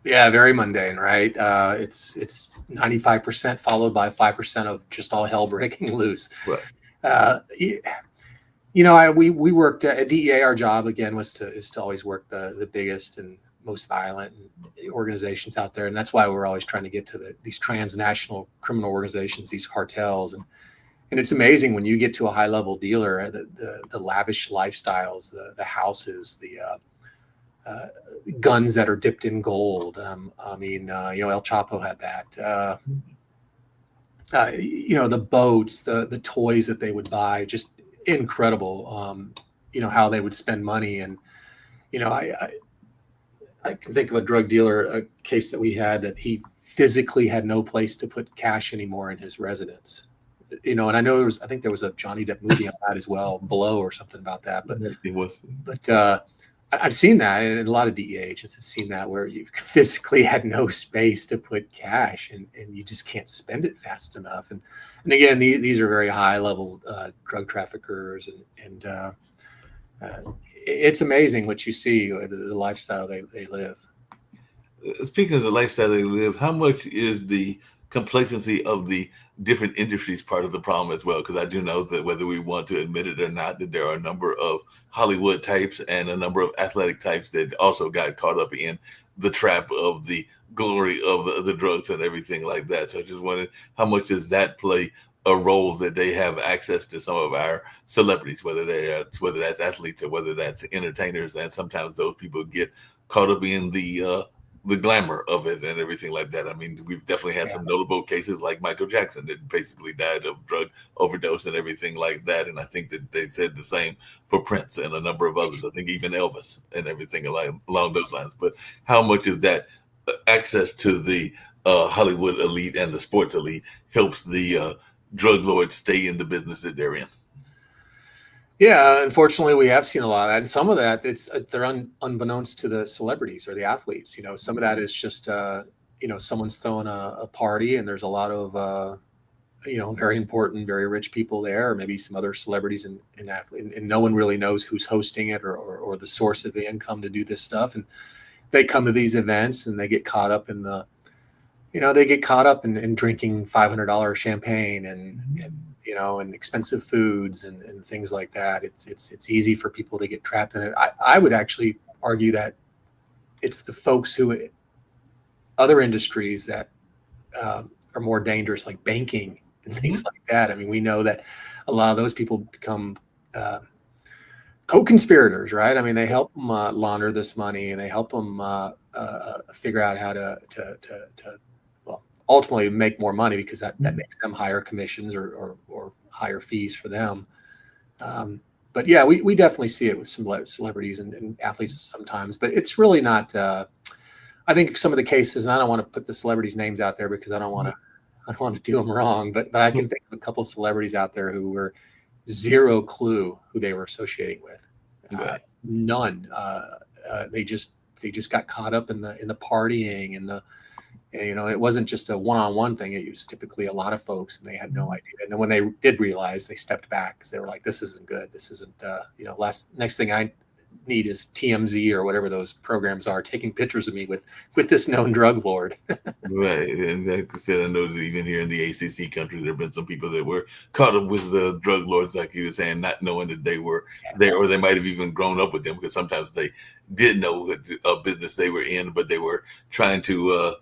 Yeah, very mundane, right? It's 95% followed by 5% of just all hell breaking loose. Right. We worked at DEA. Our job again is to always work the biggest and most violent organizations out there, and that's why we're always trying to get to these transnational criminal organizations, these cartels, and it's amazing when you get to a high level dealer, the lavish lifestyles, the houses, the guns that are dipped in gold. El Chapo had that. The boats, the toys that they would buy, just incredible. How they would spend money. And I can think of a drug dealer, a case that we had, that he physically had no place to put cash anymore in his residence. And I know I think there was a Johnny Depp movie on that as well, Blow or something about that. But it was. But I've seen that, and a lot of DEA agents have seen that, where you physically had no space to put cash, and you just can't spend it fast enough. And again, these are very high level drug traffickers, and it's amazing what you see, the lifestyle they live. Speaking of the lifestyle they live, how much is the complacency of the different industries part of the problem as well? Because I do know that, whether we want to admit it or not, that there are a number of Hollywood types and a number of athletic types that also got caught up in the trap of the glory of the drugs and everything like that. So I just wondered, how much does that play a role, that they have access to some of our celebrities, whether that's athletes or whether that's entertainers, and sometimes those people get caught up in the glamour of it and everything like that. I mean, we've definitely had some notable cases like Michael Jackson that basically died of drug overdose and everything like that. And I think that they said the same for Prince and a number of others. I think even Elvis and everything along those lines. But how much of that access to the Hollywood elite and the sports elite helps the drug lords stay in the business that they're in? Yeah, unfortunately, we have seen a lot of that, and some of that they're unbeknownst to the celebrities or the athletes. Some of that is just someone's throwing a party, and there's a lot of very important, very rich people there, or maybe some other celebrities and no one really knows who's hosting it or the source of the income to do this stuff. And they come to these events and they get caught up in they get caught up in drinking $500 champagne and expensive foods and things like that. It's easy for people to get trapped in it. I would actually argue that it's the folks other industries that are more dangerous, like banking and things like that. I mean, we know that a lot of those people become co-conspirators, right? I mean, they help them launder this money, and they help them figure out how to ultimately make more money, because that makes them higher commissions or higher fees for them. But yeah, we definitely see it with some celebrities and athletes sometimes, but it's really not. I think some of the cases, and I don't want to put the celebrities' names out there because I don't want to do them wrong, but I can think of a couple of celebrities out there who were zero clue who they were associating with. None. They just got caught up in the partying and it wasn't just a one-on-one thing. It was typically a lot of folks, and they had no idea. And then when they did realize, they stepped back because they were like, "This isn't good. This isn't." Next thing I need is TMZ or whatever those programs are taking pictures of me with this known drug lord. Right. And like I said, I know that even here in the ACC country, there have been some people that were caught up with the drug lords, like you were saying, not knowing that they were there, or they might have even grown up with them, because sometimes they did know what business they were in, but they were trying to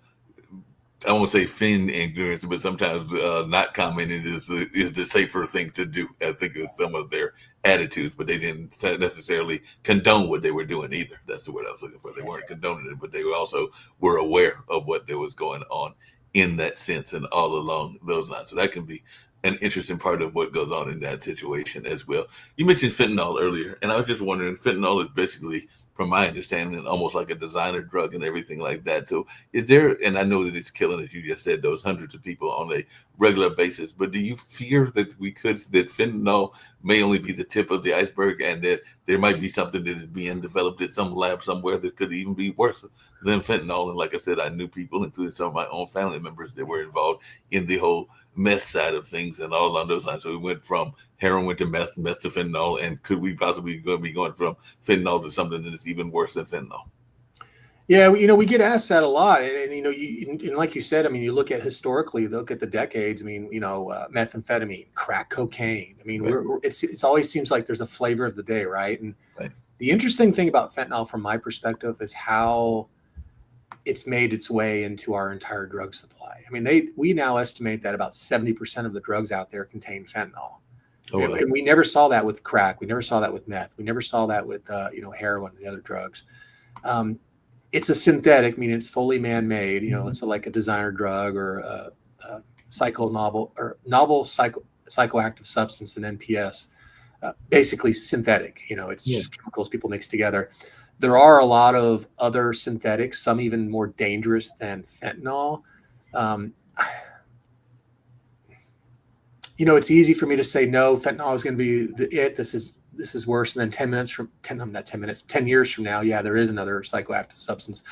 I won't say feign ignorance, but sometimes not commenting is the safer thing to do. I think it was some of their attitudes, but they didn't necessarily condone what they were doing either. That's the word I was looking for. They weren't condoning it, but they also were aware of what there was going on in that sense and all along those lines. So that can be an interesting part of what goes on in that situation as well. You mentioned fentanyl earlier, and I was just wondering, fentanyl is basically, from my understanding, almost like a designer drug and everything like that. So is there, and I know that it's killing, as you just said, those hundreds of people on a regular basis, but do you fear that that fentanyl may only be the tip of the iceberg, and that there might be something that is being developed at some lab somewhere that could even be worse than fentanyl? And like I said, I knew people, including some of my own family members, that were involved in the whole meth side of things and all along those lines. So we went from heroin to meth to fentanyl, and could we possibly be going from fentanyl to something that is even worse than fentanyl? Yeah, we get asked that a lot, and like you said, I mean, you look at historically, look at the decades. I mean, methamphetamine, crack cocaine. I mean, right. It's always seems like there's a flavor of the day, right? And right. The interesting thing about fentanyl, from my perspective, is how it's made its way into our entire drug supply. I mean, we now estimate that about 70% of the drugs out there contain fentanyl. Oh, and we never saw that with crack. We never saw that with meth. We never saw that with heroin and the other drugs. It's a synthetic, meaning it's fully man-made. It's like a designer drug or a novel psychoactive substance, an NPS. Basically synthetic. It's just chemicals people mix together. There are a lot of other synthetics, some even more dangerous than fentanyl. It's easy for me to say, no, fentanyl is going to be it. This is worse. And then 10 years from now, yeah, there is another psychoactive substance.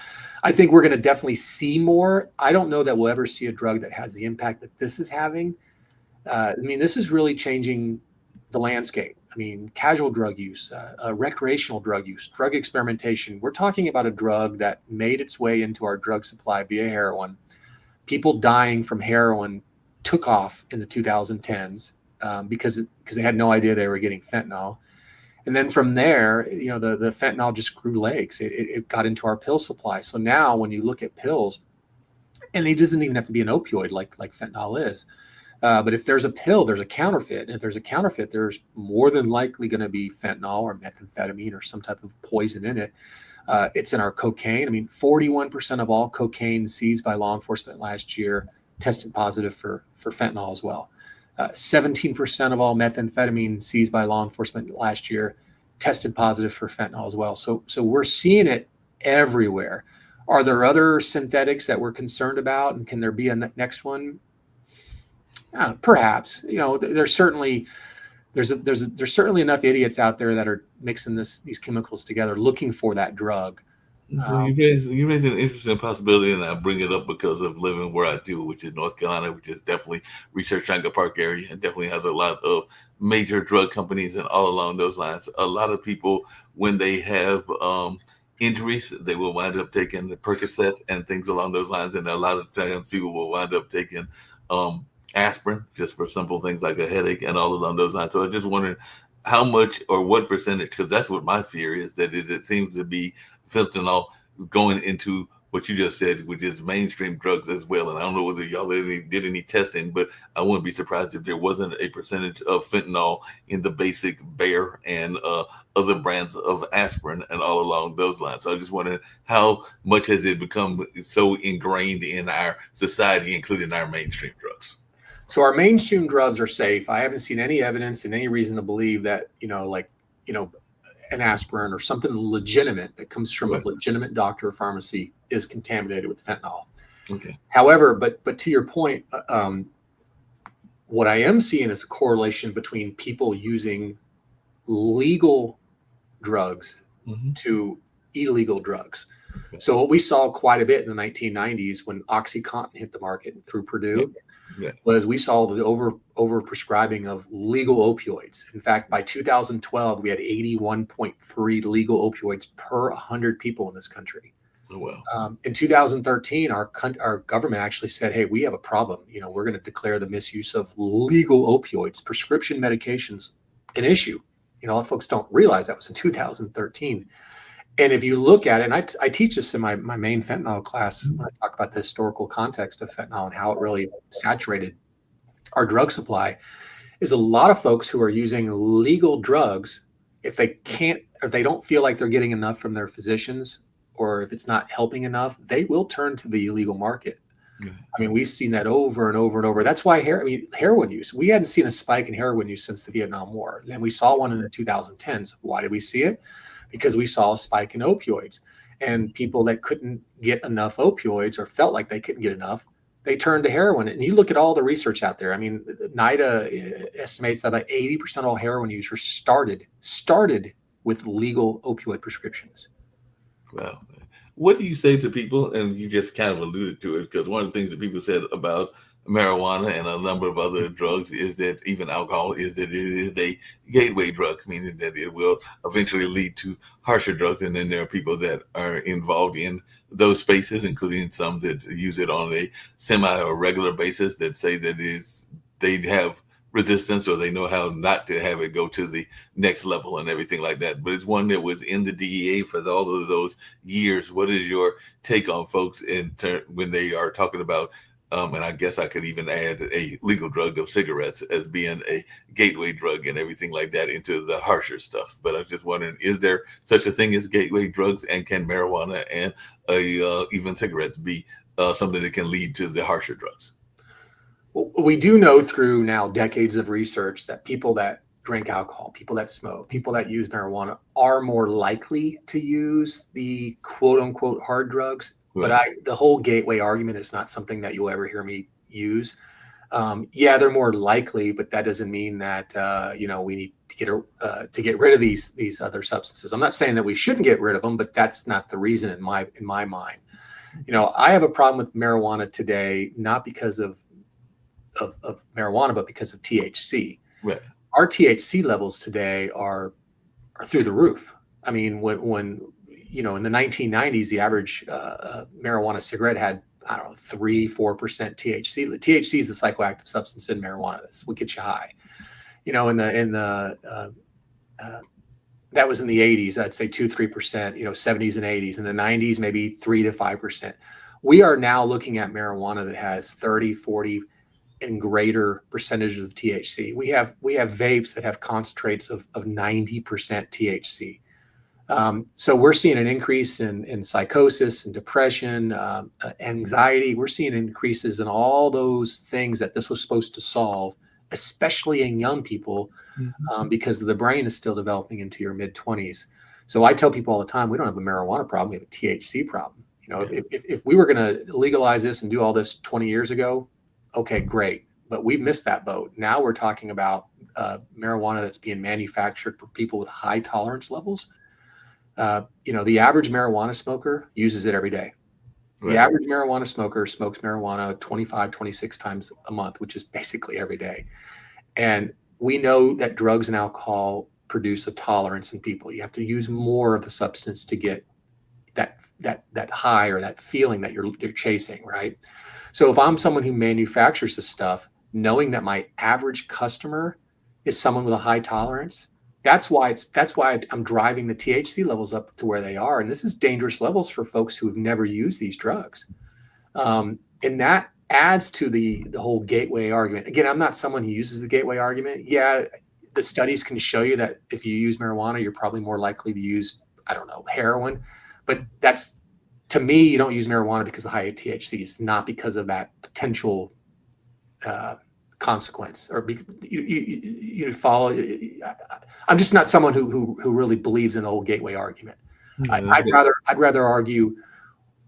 I think we're going to definitely see more. I don't know that we'll ever see a drug that has the impact that this is having. This is really changing the landscape. I mean, casual drug use, recreational drug use, drug experimentation. We're talking about a drug that made its way into our drug supply via heroin. People dying from heroin took off in the 2010s because they had no idea they were getting fentanyl. And then from there, the fentanyl just grew legs. It got into our pill supply. So now when you look at pills, and it doesn't even have to be an opioid like fentanyl is, but if there's a pill, there's a counterfeit. And if there's a counterfeit, there's more than likely going to be fentanyl or methamphetamine or some type of poison in it. It's in our cocaine. I mean, 41% of all cocaine seized by law enforcement last year tested positive for fentanyl as well. 17% of all methamphetamine seized by law enforcement last year tested positive for fentanyl as well. So we're seeing it everywhere. Are there other synthetics that we're concerned about, and can there be a next one? Perhaps. There's certainly enough idiots out there that are mixing these chemicals together, looking for that drug. You raise an interesting possibility, and I bring it up because of living where I do, which is North Carolina, which is definitely Research Triangle Park area, and definitely has a lot of major drug companies and all along those lines. A lot of people, when they have injuries, they will wind up taking the Percocet and things along those lines. And a lot of times people will wind up taking um, aspirin just for simple things like a headache and all along those lines. So I just wondering how much or what percentage, because that's what my fear is, that is it seems to be fentanyl going into what you just said, which is mainstream drugs as well. And I don't know whether y'all did any testing, but I wouldn't be surprised if there wasn't a percentage of fentanyl in the basic Bayer and other brands of aspirin and all along those lines. So I just wondering how much has it become so ingrained in our society, including our mainstream drugs? So our mainstream drugs are safe. I haven't seen any evidence and any reason to believe that, an aspirin or something legitimate that comes from a Right. legitimate doctor or pharmacy is contaminated with fentanyl. Okay. However, but to your point, what I am seeing is a correlation between people using legal drugs Mm-hmm. to illegal drugs. Okay. So what we saw quite a bit in the 1990s when OxyContin hit the market through Purdue Yeah. was we saw the over prescribing of legal opioids. In fact, by 2012, we had 81.3 legal opioids per 100 people in this country. Oh, well. In 2013, our government actually said, "Hey, we have a problem. We're going to declare the misuse of legal opioids, prescription medications, an issue." A lot of folks don't realize that was in 2013. And if you look at it, and I teach this in my main fentanyl class when I talk about the historical context of fentanyl and how it really saturated our drug supply, is a lot of folks who are using legal drugs, if they can't, or they don't feel like they're getting enough from their physicians, or if it's not helping enough, they will turn to the illegal market. Yeah. I mean, we've seen that over and over and over. That's why heroin use. We hadn't seen a spike in heroin use since the Vietnam War. Then we saw one in the 2010s. Why did we see it? Because we saw a spike in opioids, and people that couldn't get enough opioids or felt like they couldn't get enough, they turned to heroin. And you look at all the research out there. I mean, NIDA estimates that about 80% of all heroin users started with legal opioid prescriptions. Wow. What do you say to people? And you just kind of alluded to it, because one of the things that people said about marijuana and a number of other drugs is that even alcohol is that it is a gateway drug, meaning that it will eventually lead to harsher drugs. And then there are people that are involved in those spaces, including some that use it on a semi or regular basis, that say that they have resistance, or they know how not to have it go to the next level and everything like that. But it's one that was in the DEA for all of those years. What is your take on folks when they are talking about, and I guess I could even add a legal drug of cigarettes as being a gateway drug and everything like that into the harsher stuff? But I was just wondering, is there such a thing as gateway drugs, and can marijuana and even cigarettes be something that can lead to the harsher drugs? Well, we do know through now decades of research that people that drink alcohol, people that smoke, people that use marijuana are more likely to use the quote unquote hard drugs. Right. But the whole gateway argument is not something that you'll ever hear me use. Yeah, they're more likely, but that doesn't mean that we need to get rid of these other substances. I'm not saying that we shouldn't get rid of them, but that's not the reason in my mind. I have a problem with marijuana today, not because of marijuana, but because of THC. Right. Our THC levels today are through the roof. I mean, when in the 1990s, the average marijuana cigarette had, I don't know, 3-4% THC. The THC is the psychoactive substance in marijuana. That's what gets you high. That was in the 80s. I'd say 2-3%. 70s and 80s. In the 90s, maybe 3 to 5%. We are now looking at marijuana that has 30, 40 and greater percentages of THC. We have vapes that have concentrates of 90% THC. So we're seeing an increase in psychosis and depression, anxiety. We're seeing increases in all those things that this was supposed to solve, especially in young people, because the brain is still developing into your mid-20s. So I tell people all the time, we don't have a marijuana problem, we have a THC problem. If we were going to legalize this and do all this 20 years ago, okay, great. But we've missed that boat. Now we're talking about marijuana that's being manufactured for people with high tolerance levels. The average marijuana smoker uses it every day. Right. The average marijuana smoker smokes marijuana 25, 26 times a month, which is basically every day. And we know that drugs and alcohol produce a tolerance in people. You have to use more of the substance to get that high or that feeling that you're chasing, right? So if I'm someone who manufactures this stuff, knowing that my average customer is someone with a high tolerance, that's why I'm driving the THC levels up to where they are. And this is dangerous levels for folks who have never used these drugs. And that adds to the whole gateway argument. Again, I'm not someone who uses the gateway argument. Yeah, the studies can show you that if you use marijuana, you're probably more likely to use, I don't know, heroin. But that's, to me, you don't use marijuana because of high THC. It's not because of that potential consequence, or you follow. I'm just not someone who really believes in the whole gateway argument. I'd rather argue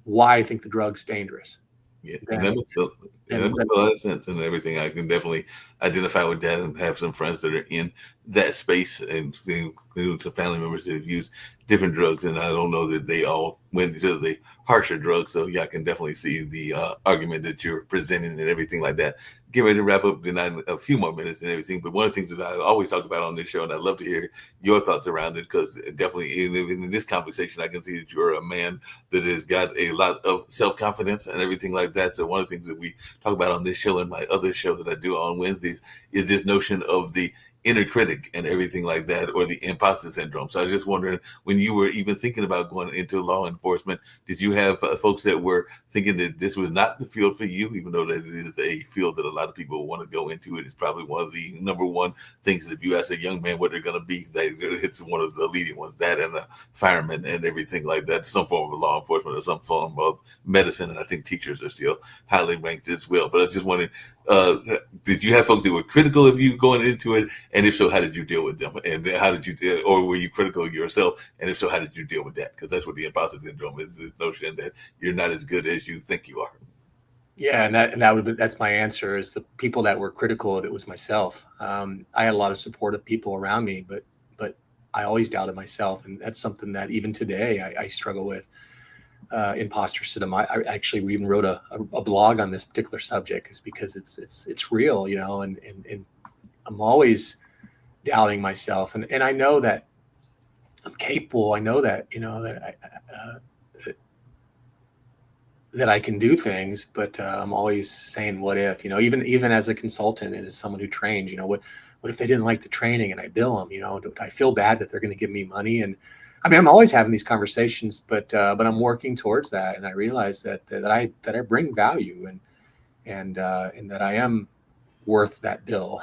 why I think the drug's dangerous. Yeah, and that makes a lot of sense and everything. I can definitely identify with that and have some friends that are in that space and some family members that have used different drugs. And I don't know that they all went into the harsher drugs. So yeah, I can definitely see the argument that you're presenting and everything like that. Get ready to wrap up tonight in a few more minutes and everything. But one of the things that I always talk about on this show, and I'd love to hear your thoughts around it, because definitely in this conversation, I can see that you're a man that has got a lot of self-confidence and everything like that. So one of the things that we talk about on this show and my other show that I do on Wednesdays is this notion of the inner critic and everything like that, or the imposter syndrome. So I was just wondering, when you were even thinking about going into law enforcement, did you have folks that were thinking that this was not the field for you, even though that it is a field that a lot of people want to go into? It is probably one of the number one things that if you ask a young man what they're going to be, it's one of the leading ones, that and a fireman and everything like that, some form of law enforcement or some form of medicine. And I think teachers are still highly ranked as well. But I just wondered, did you have folks that were critical of you going into it? And if so, how did you deal with them? And how did you, or were you critical of yourself? And if so, how did you deal with that? Because that's what the imposter syndrome is, this notion that you're not as good as you think you are. Yeah, and that's my answer, is the people that were critical of it was myself. I had a lot of supportive people around me, but I always doubted myself, and that's something that even today I struggle with. Imposter syndrome. I actually even wrote a blog on this particular subject, is because it's real, and I'm always doubting myself, and I know that I'm capable. I know that that I can do things, but I'm always saying, what if, even as a consultant and as someone who trains, what if they didn't like the training and I bill them, do I feel bad that they're going to give me money? And I mean, I'm always having these conversations, but I'm working towards that. And I realize that I bring value and that I am worth that bill.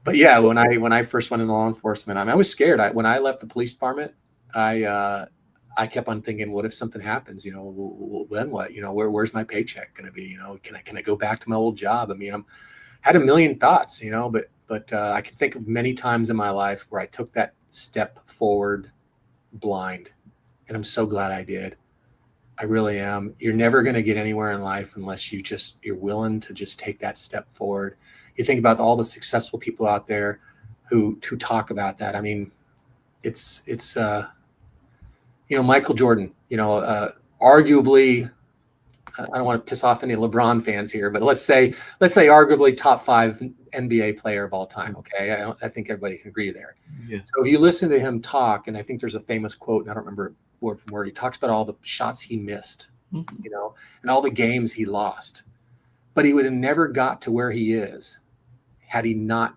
But yeah, when I first went into law enforcement, I was scared. When I left the police department, I kept on thinking, what if something happens? Then what? Where's my paycheck going to be? Can I go back to my old job? I mean, had a million thoughts, but I can think of many times in my life where I took that step forward blind, and I'm so glad I did. I really am. You're never going to get anywhere in life unless you're willing to just take that step forward. You think about all the successful people out there who talk about that. I mean, it's Michael Jordan, arguably, I don't want to piss off any LeBron fans here, but let's say arguably top 5 NBA player of all time. Okay. I think everybody can agree there. Yeah. So if you listen to him talk, and I think there's a famous quote, and I don't remember word from word, he talks about all the shots he missed, and all the games he lost, but he would have never got to where he is had he not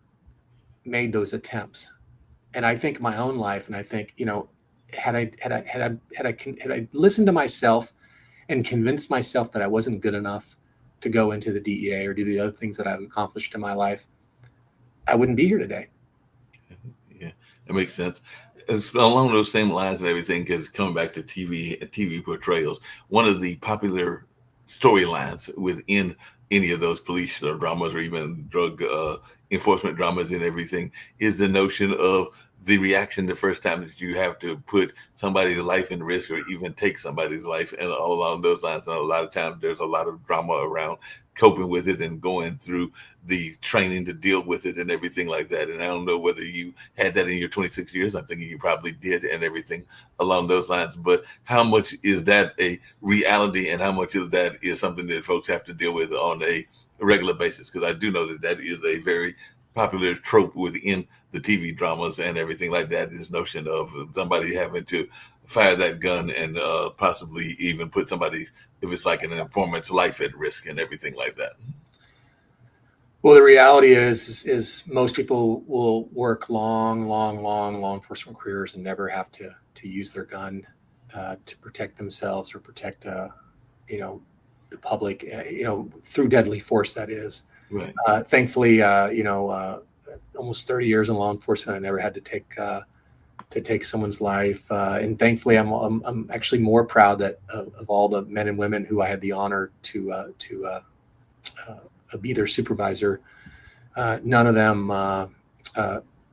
made those attempts. And I think my own life, and I think, had I listened to myself and convinced myself that I wasn't good enough to go into the DEA or do the other things that I've accomplished in my life, I wouldn't be here today. Yeah, that makes sense. It's along those same lines and everything, because coming back to TV portrayals, one of the popular storylines within any of those police dramas or even drug enforcement dramas and everything is the notion of the reaction the first time that you have to put somebody's life in risk or even take somebody's life, and all along those lines. And a lot of times there's a lot of drama around coping with it and going through the training to deal with it and everything like that. And I don't know whether you had that in your 26 years. I'm thinking you probably did, and everything along those lines. But how much is that a reality, and how much of that is something that folks have to deal with on a regular basis? Because I do know that is a very popular trope within the TV dramas and everything like that, this notion of somebody having to fire that gun and possibly even put somebody's, if it's like an informant's life at risk and everything like that. Well, the reality is most people will work long law enforcement careers and never have to use their gun to protect themselves or protect the public through deadly force. That is, Right. thankfully, almost 30 years in law enforcement, I never had to take someone's life, and thankfully, I'm actually more proud that of all the men and women who I had the honor to be their supervisor. None of them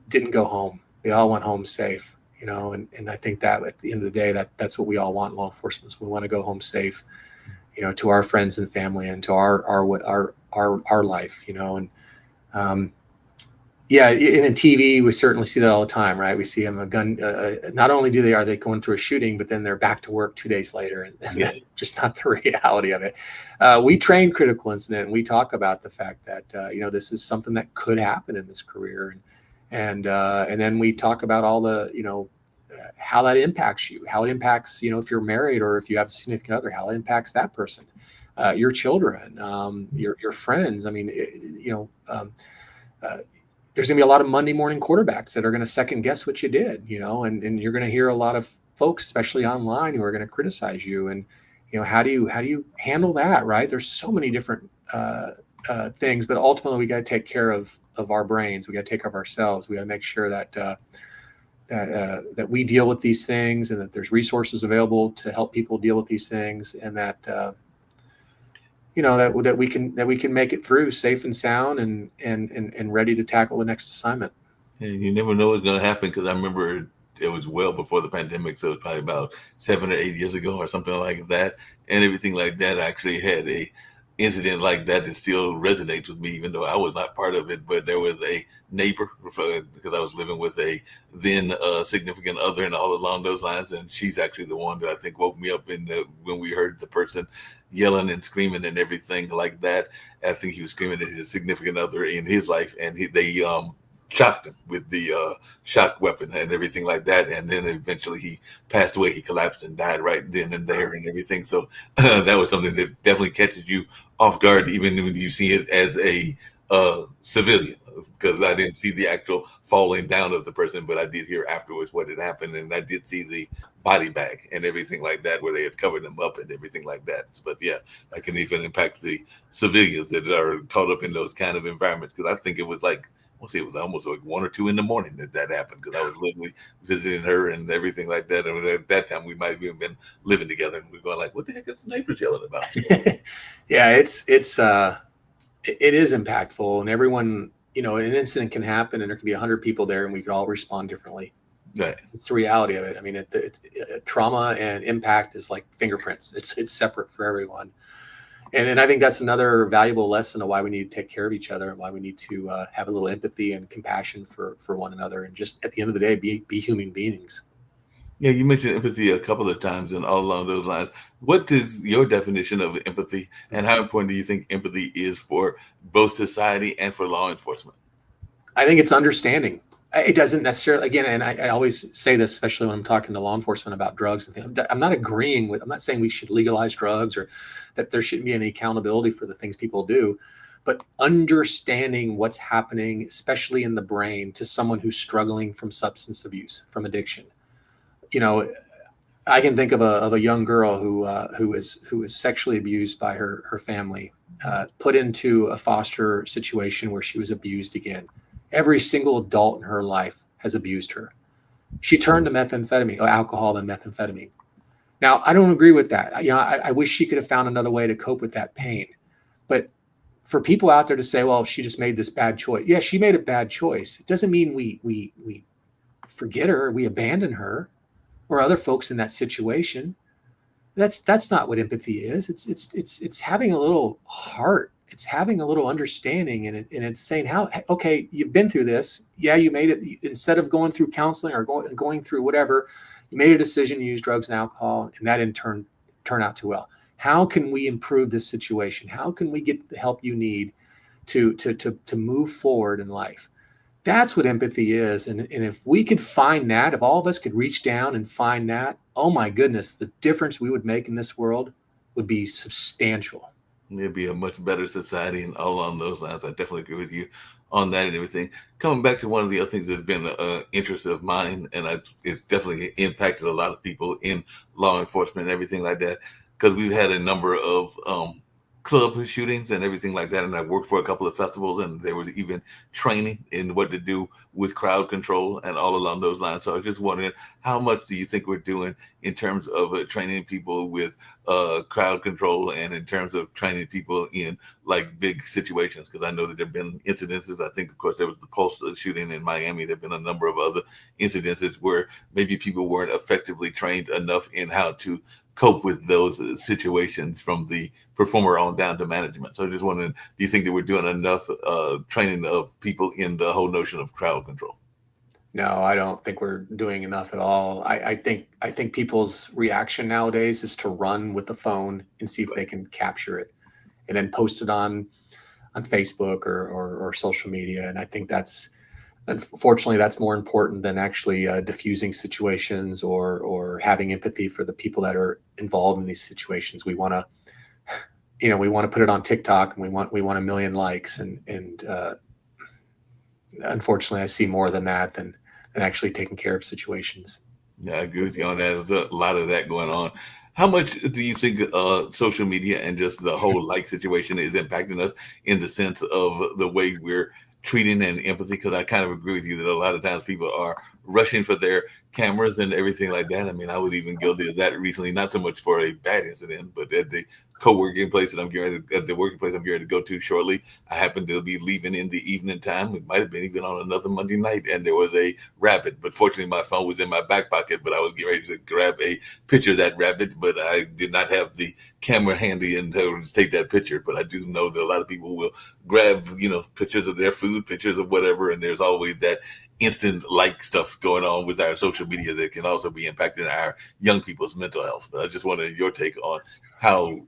didn't go home. They all went home safe, and I think that at the end of the day, that's what we all want in law enforcement. We want to go home safe, to our friends and family and to our life, and yeah, in TV, we certainly see that all the time, right? We see them a gun. Not only are they going through a shooting, but then they're back to work 2 days later, and that's just not the reality of it. We train critical incident, and we talk about the fact that this is something that could happen in this career, and then we talk about all the how that impacts you, how it impacts if you're married or if you have a significant other, how it impacts that person, your children, your friends. I mean, there's going to be a lot of Monday morning quarterbacks that are going to second guess what you did, and you're going to hear a lot of folks, especially online, who are going to criticize you. And, how do you handle that? Right. There's so many different things, but ultimately we got to take care of our brains. We got to take care of ourselves. We got to make sure that we deal with these things and that there's resources available to help people deal with these things, and that, that we can make it through safe and sound and ready to tackle the next assignment. And you never know what's going to happen, because I remember it was well before the pandemic, so it was probably about 7 or 8 years ago or something like that, and everything like that. I actually had a incident like that still resonates with me, even though I was not part of it. But there was a neighbor, because I was living with a then significant other and all along those lines, and she's actually the one that I think woke me up when we heard the person yelling and screaming and everything like that. I think he was screaming at his significant other in his life, and they shocked him with the shock weapon and everything like that. And then eventually he passed away. He collapsed and died right then and there and everything. So that was something that definitely catches you off guard, even when you see it as a civilian, because I didn't see the actual falling down of the person, but I did hear afterwards what had happened. And I did see the body bag and everything like that, where they had covered them up and everything like that. But yeah, that can even impact the civilians that are caught up in those kind of environments. Because I think it was like, it was almost like 1 or 2 in the morning that happened, because I was literally visiting her and everything like that. And at that time, we might have even been living together, and we were going like, "What the heck is the neighbors yelling about?" Yeah, it is impactful, and everyone, an incident can happen, and there can be 100 people there, and we could all respond differently. Right. It's the reality of it. I mean, trauma and impact is like fingerprints. It's separate for everyone. And I think that's another valuable lesson of why we need to take care of each other, and why we need to have a little empathy and compassion for one another, and just at the end of the day, be human beings. Yeah, you mentioned empathy a couple of times, and all along those lines, what is your definition of empathy, and how important do you think empathy is for both society and for law enforcement? I think it's understanding. It doesn't necessarily, again, and I always say this, especially when I'm talking to law enforcement about drugs and things. I'm not saying we should legalize drugs or that there shouldn't be any accountability for the things people do, but understanding what's happening, especially in the brain, to someone who's struggling from substance abuse, from addiction. I can think of a young girl who was sexually abused by her family, put into a foster situation where she was abused again. Every single adult in her life has abused her. She turned to methamphetamine, or alcohol and methamphetamine. Now, I don't agree with that. I wish she could have found another way to cope with that pain. But for people out there to say, well, she just made this bad choice. Yeah, she made a bad choice. It doesn't mean we forget her, we abandon her or other folks in that situation. That's not what empathy is. It's having a little heart. It's having a little understanding, and it's saying, okay, you've been through this. Yeah, you made it. Instead of going through counseling or going through whatever, you made a decision to use drugs and alcohol, and that in turn turned out too well. How can we improve this situation? How can we get the help you need to move forward in life? That's what empathy is. And if we could find that, if all of us could reach down and find that, oh my goodness, the difference we would make in this world would be substantial. It'd be a much better society and all along those lines. I definitely agree with you on that and everything. Coming back to one of the other things that's been an interest of mine, and it's definitely impacted a lot of people in law enforcement and everything like that, because we've had a number of club shootings and everything like that. And I worked for a couple of festivals, and there was even training in what to do with crowd control and all along those lines. So I was just wondering, how much do you think we're doing in terms of training people with crowd control and in terms of training people in like big situations? Because I know that there have been incidences. I think, of course, there was the Pulse shooting in Miami. There have been a number of other incidences where maybe people weren't effectively trained enough in how to cope with those situations from the performer on down to management. So I just wondering, do you think that we're doing enough training of people in the whole notion of crowd control? No, I don't think we're doing enough at all. I think people's reaction nowadays is to run with the phone and see if they can capture it and then post it on Facebook or social media. And I think that's, unfortunately, that's more important than actually diffusing situations or having empathy for the people that are involved in these situations. We want to, we want to put it on TikTok, and we want a million likes, and unfortunately, I see more than that than actually taking care of situations. Yeah, I agree with you on that. There's a lot of that going on. How much do you think social media and just the whole like situation is impacting us in the sense of the way we're treating and empathy? Because I kind of agree with you that a lot of times people are rushing for their cameras and everything like that. I mean, I was even guilty of that recently, not so much for a bad incident, but at the co-working place that at the working place I'm getting to go to shortly, I happened to be leaving in the evening time. It might have been even on another Monday night, and there was a rabbit. But fortunately, my phone was in my back pocket, but I was getting ready to grab a picture of that rabbit, but I did not have the camera handy and to take that picture. But I do know that a lot of people will grab, pictures of their food, pictures of whatever, and there's always that instant like stuff going on with our social media that can also be impacting our young people's mental health. But I just wanted your take on how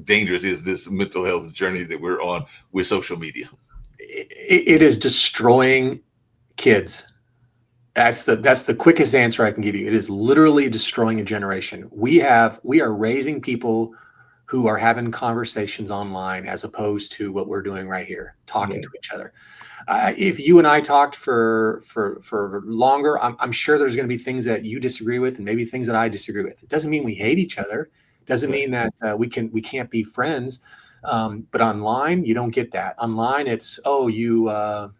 dangerous is this mental health journey that we're on with social media. It is destroying kids. That's the quickest answer I can give you. It is literally destroying a generation. We are raising people who are having conversations online as opposed to what we're doing right here, talking to each other. If you and I talked for longer, I'm sure there's going to be things that you disagree with and maybe things that I disagree with. It doesn't mean we hate each other. It doesn't mean that we can't be friends. But online, you don't get that. Online, it's, look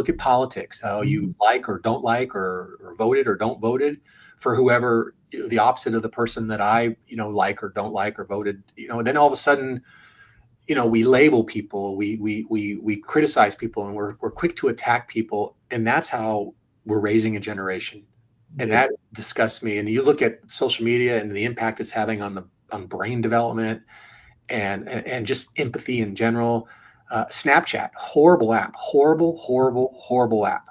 at politics, how you like or don't like or voted or don't voted for whoever, the opposite of the person that I, like or don't like or voted, and then all of a sudden, we label people, we criticize people, and we're quick to attack people. And that's how we're raising a generation. And that disgusts me. And you look at social media and the impact it's having on brain development and just empathy in general. Snapchat, horrible app, horrible app.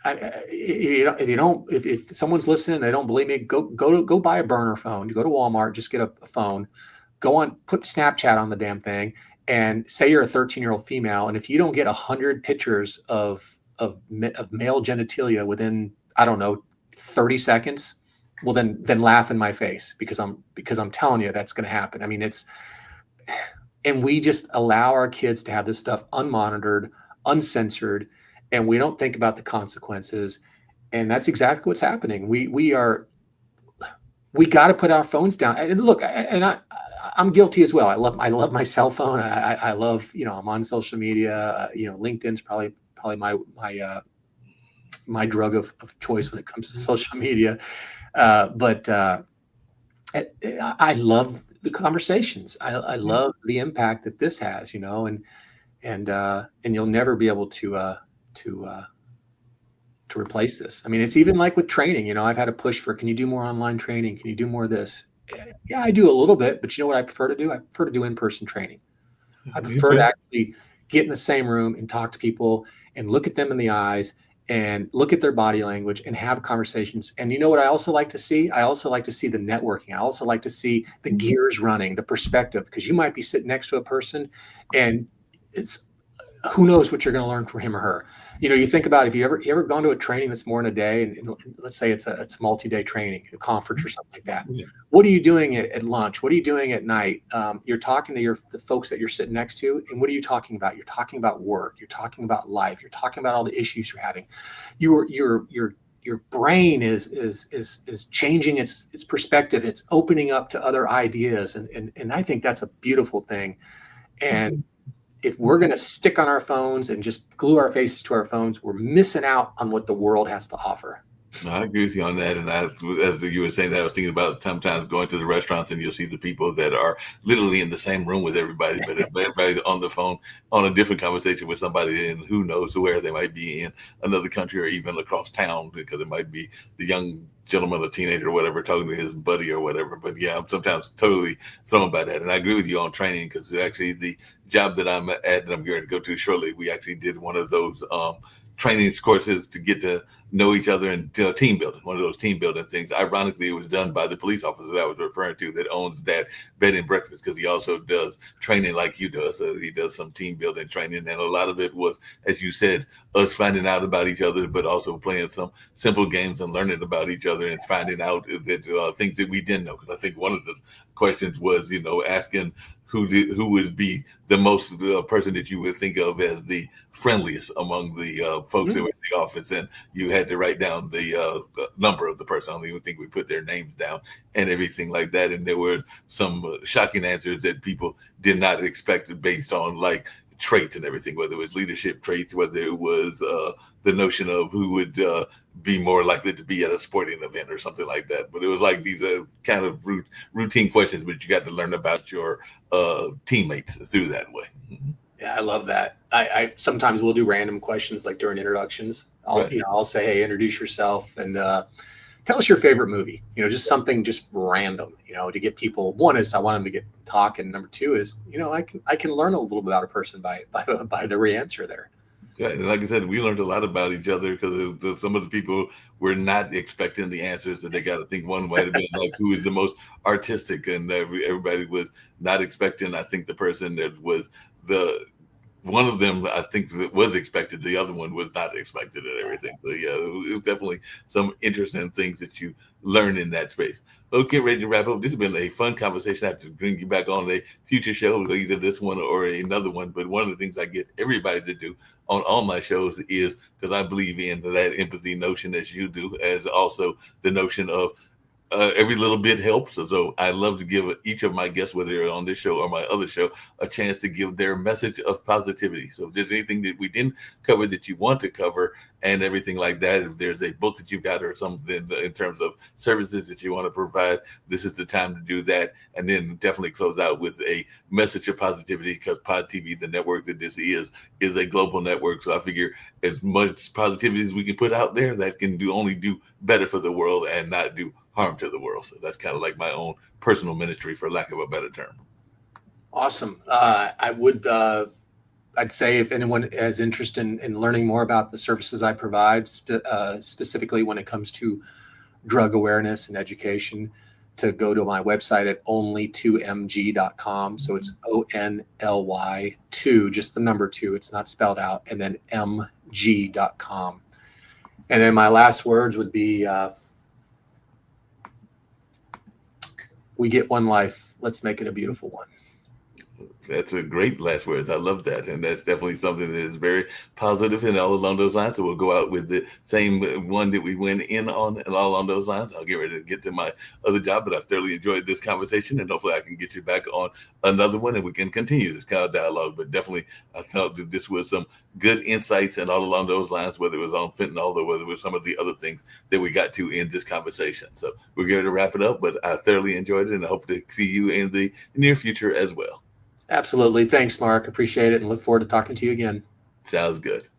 If someone's listening, they don't believe me, go buy a burner phone. You go to Walmart, just get a phone, go on, put Snapchat on the damn thing, and say you're a 13-year-old female, and if you don't get 100 pictures of male genitalia within, I don't know, 30 seconds, well then laugh in my face, because I'm telling you that's going to happen. I mean, and we just allow our kids to have this stuff unmonitored, uncensored, and we don't think about the consequences. And that's exactly what's happening. We got to put our phones down. And look, I'm guilty as well. I love my cell phone. I love, I'm on social media. LinkedIn's probably my drug of choice when it comes to social media. But I love the conversations. I love the impact that this has, and you'll never be able to replace this. I mean, it's even like with training. I've had a push for, can you do more online training? Can you do more of this? Yeah, I do a little bit, but you know what I prefer to do? I prefer to do in-person training. I prefer to actually get in the same room and talk to people and look at them in the eyes and look at their body language and have conversations. And you know what I also like to see? I also like to see the networking. I also like to see the gears running, the perspective, because you might be sitting next to a person and it's who knows what you're going to learn from him or her. You think about, if you ever gone to a training that's more in a day, and let's say it's a multi-day training, a conference or something like that. Yeah. What are you doing at lunch? What are you doing at night? You're talking to the folks that you're sitting next to, and what are you talking about? You're talking about work. You're talking about life. You're talking about all the issues you're having. Your brain is changing its perspective. It's opening up to other ideas, and I think that's a beautiful thing. And if we're going to stick on our phones and just glue our faces to our phones, we're missing out on what the world has to offer. No, I agree with you on that. And as you were saying that, I was thinking about sometimes going to the restaurants and you'll see the people that are literally in the same room with everybody, but everybody's on the phone on a different conversation with somebody, and who knows where they might be in another country or even across town, because it might be the young gentleman or teenager or whatever talking to his buddy or whatever. But yeah, I'm sometimes totally thrown by that. And I agree with you on training, because actually the job that I'm at, that I'm going to go to shortly, we actually did one of those training courses to get to know each other and team building, one of those team building things. Ironically, it was done by the police officer that I was referring to that owns that bed and breakfast, because he also does training like you do. So he does some team building training. And a lot of it was, as you said, us finding out about each other, but also playing some simple games and learning about each other and finding out that things that we didn't know. Because I think one of the questions was, asking who would be the most person that you would think of as the friendliest among the folks in the office, and you had to write down the number of the person. I don't even think we put their names down and everything like that. And there were some shocking answers that people did not expect based on like traits and everything, whether it was leadership traits, whether it was the notion of who would be more likely to be at a sporting event or something like that. But it was like these kind of routine questions, but you got to learn about your teammates through that way. Yeah, I love that. I sometimes will do random questions like during introductions. I'll say, hey, introduce yourself and tell us your favorite movie. Just something just random. To get people. One is I want them to get talking. Number two is I can learn a little bit about a person by the re-answer there. Yeah, and like I said, we learned a lot about each other, because some of the people were not expecting the answers, and they got to think one might have been like who is the most artistic, and everybody was not expecting. I think the person that was one of them, I think, that was expected. The other one was not expected, and everything. So yeah, it was definitely some interesting things that you learn in that space. Well, get ready to wrap up. This has been a fun conversation. I have to bring you back on a future show, either this one or another one. But one of the things I get everybody to do on all my shows is, because I believe in that empathy notion as you do, as also the notion of every little bit helps. So I love to give each of my guests, whether they're on this show or my other show, a chance to give their message of positivity. So if there's anything that we didn't cover that you want to cover and everything like that, if there's a book that you've got or something in terms of services that you want to provide, this is the time to do that. And then definitely close out with a message of positivity, because Pod TV, the network that this is a global network. So I figure as much positivity as we can put out there, that can only do better for the world and not do harm to the world. So that's kind of like my own personal ministry, for lack of a better term. Awesome. I'd say if anyone has interest in learning more about the services I provide, specifically when it comes to drug awareness and education, to go to my website at only2mg.com. So it's ONLY 2, just the number 2. It's not spelled out, and then mg.com. And then my last words would be, we get one life. Let's make it a beautiful one. That's a great last words. I love that. And that's definitely something that is very positive and all along those lines. So we'll go out with the same one that we went in on and all along those lines. I'll get ready to get to my other job, but I've thoroughly enjoyed this conversation, and hopefully I can get you back on another one and we can continue this kind of dialogue. But definitely I thought that this was some good insights and all along those lines, whether it was on fentanyl or whether it was some of the other things that we got to in this conversation. So we're going to wrap it up, but I thoroughly enjoyed it, and I hope to see you in the near future as well. Absolutely. Thanks, Mark. Appreciate it, and look forward to talking to you again. Sounds good.